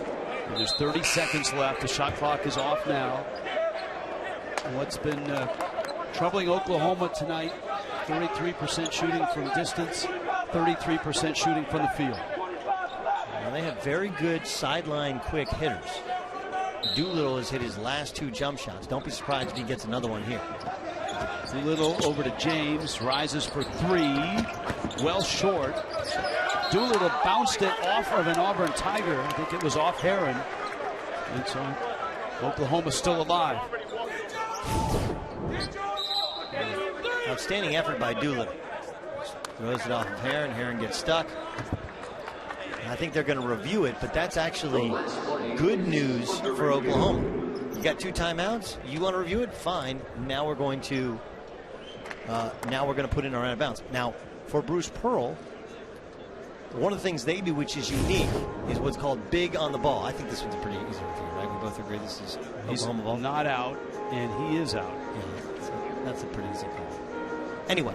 There's 30 seconds left. The shot clock is off now. And what's been troubling Oklahoma tonight, 33% shooting from distance, 33% shooting from the field. Well, they have very good sideline quick hitters. Doolittle has hit his last 2 jump shots. Don't be surprised if he gets another one here. Doolittle over to James, rises for 3, well short. Doolittle bounced it off of an Auburn Tiger. I think it was off Heron. And so Oklahoma's still alive. Outstanding effort by Doolittle. Throws it off of Heron. Heron gets stuck. I think they're going to review it, but that's actually good news for Oklahoma. You got 2 timeouts. You want to review it? Fine. Now we're going to put in our out of bounds. Now, for Bruce Pearl, one of the things they do, which is unique, is what's called big on the ball. I think this one's a pretty easy review, right? We both agree this is Oklahoma ball. He's not out, and he is out. Yeah, so that's a pretty easy call. Anyway,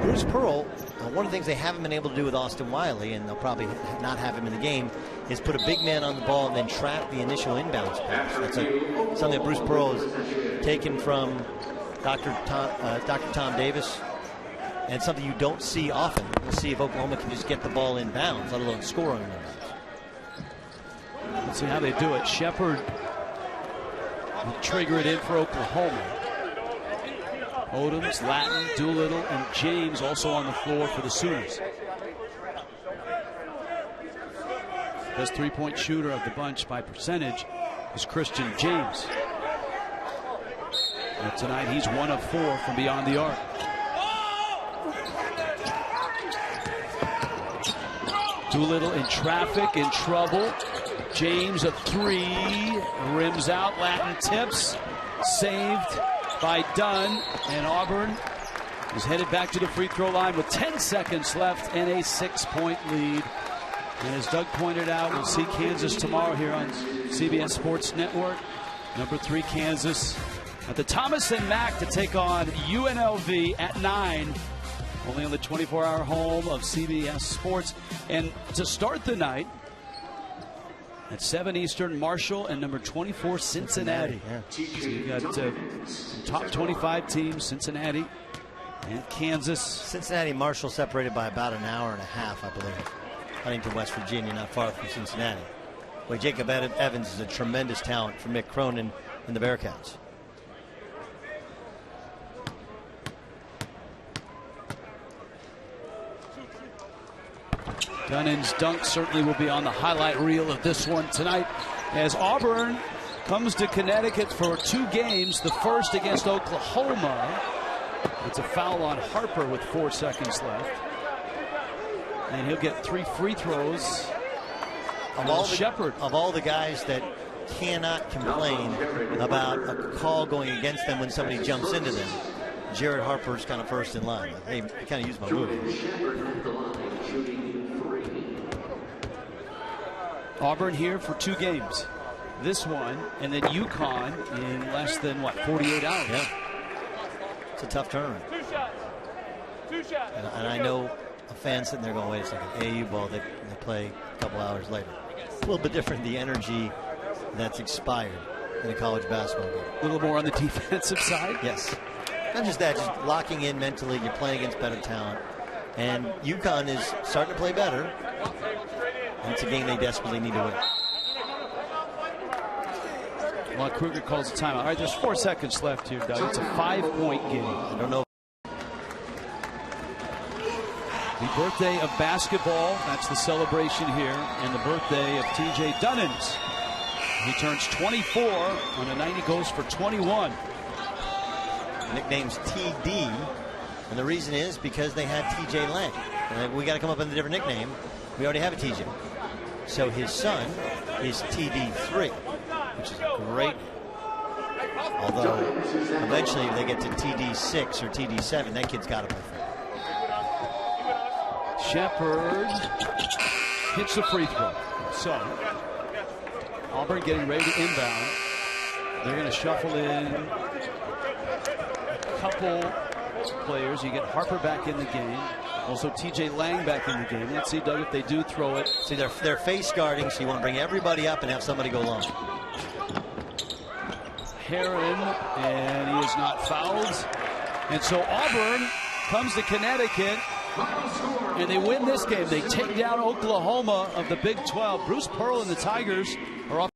Bruce Pearl, one of the things they haven't been able to do with Austin Wiley, and they'll probably not have him in the game, is put a big man on the ball and then trap the initial inbounds pass. That's something that Bruce Pearl has taken from Dr. Tom Davis, and something you don't see often. We'll see if Oklahoma can just get the ball in bounds, let alone score on inbounds. Let's see how they do it. Shepard will trigger it in for Oklahoma. Odoms, Latin, Doolittle, and James also on the floor for the Sooners. Best 3-point shooter of the bunch by percentage is Christian James. And tonight he's 1 of 4 from beyond the arc. Doolittle in traffic, in trouble. James a 3, rims out, Latin tips, saved by Dunn, and Auburn is headed back to the free throw line with 10 seconds left and a 6-point lead. And as Doug pointed out, we'll see Kansas tomorrow here on CBS Sports Network. Number 3 Kansas at the Thomas and Mack to take on UNLV at 9. Only on the 24-hour home of CBS Sports. And to start the night, at 7 Eastern, Marshall and number 24, Cincinnati. Yeah. So you got top 25 teams, Cincinnati and Kansas. Cincinnati and Marshall separated by about an hour and a half, I believe. Huntington, West Virginia, not far from Cincinnati. Boy, Jacob Evans is a tremendous talent for Mick Cronin and the Bearcats. Dunans' dunk certainly will be on the highlight reel of this one tonight as Auburn comes to Connecticut for 2 games. The first against Oklahoma. It's a foul on Harper with 4 seconds left. And he'll get 3 free throws. Of all the guys that cannot complain about a call going against them when somebody jumps into them, Jared Harper's kind of first in line. Hey, I kind of used my move. Auburn here for 2 games. This one, and then UConn in less than, 48 hours? Yeah. It's a tough tournament. 2 shots. And I know a fan sitting there going, wait a second, AAU ball, they play a couple hours later. A little bit different, the energy that's expired in a college basketball game. A little more on the defensive side? Yes. Not just that, just locking in mentally, you're playing against better talent. And UConn is starting to play better. And it's a game they desperately need to win. Well, Kruger calls a timeout. All right, there's 4 seconds left here, Doug. It's a 5-point game. I don't know. The birthday of basketball, that's the celebration here, and the birthday of TJ Dunans. He turns 24 on a night he goes for 21. Nickname's TD, and the reason is because they had TJ Lang. And we got to come up with a different nickname. We already have a TJ. So his son is TD3, which is great. Although eventually if they get to TD6 or TD7, that kid's got to play for. Shepard hits the free throw. So Auburn getting ready to inbound. They're going to shuffle in a couple players. You get Harper back in the game. Also TJ Lang back in the game. Let's see, Doug, if they do throw it. See, they're face guarding, so you want to bring everybody up and have somebody go long. Heron, and he is not fouled. And so Auburn comes to Connecticut, and they win this game. They take down Oklahoma of the Big 12. Bruce Pearl and the Tigers are off.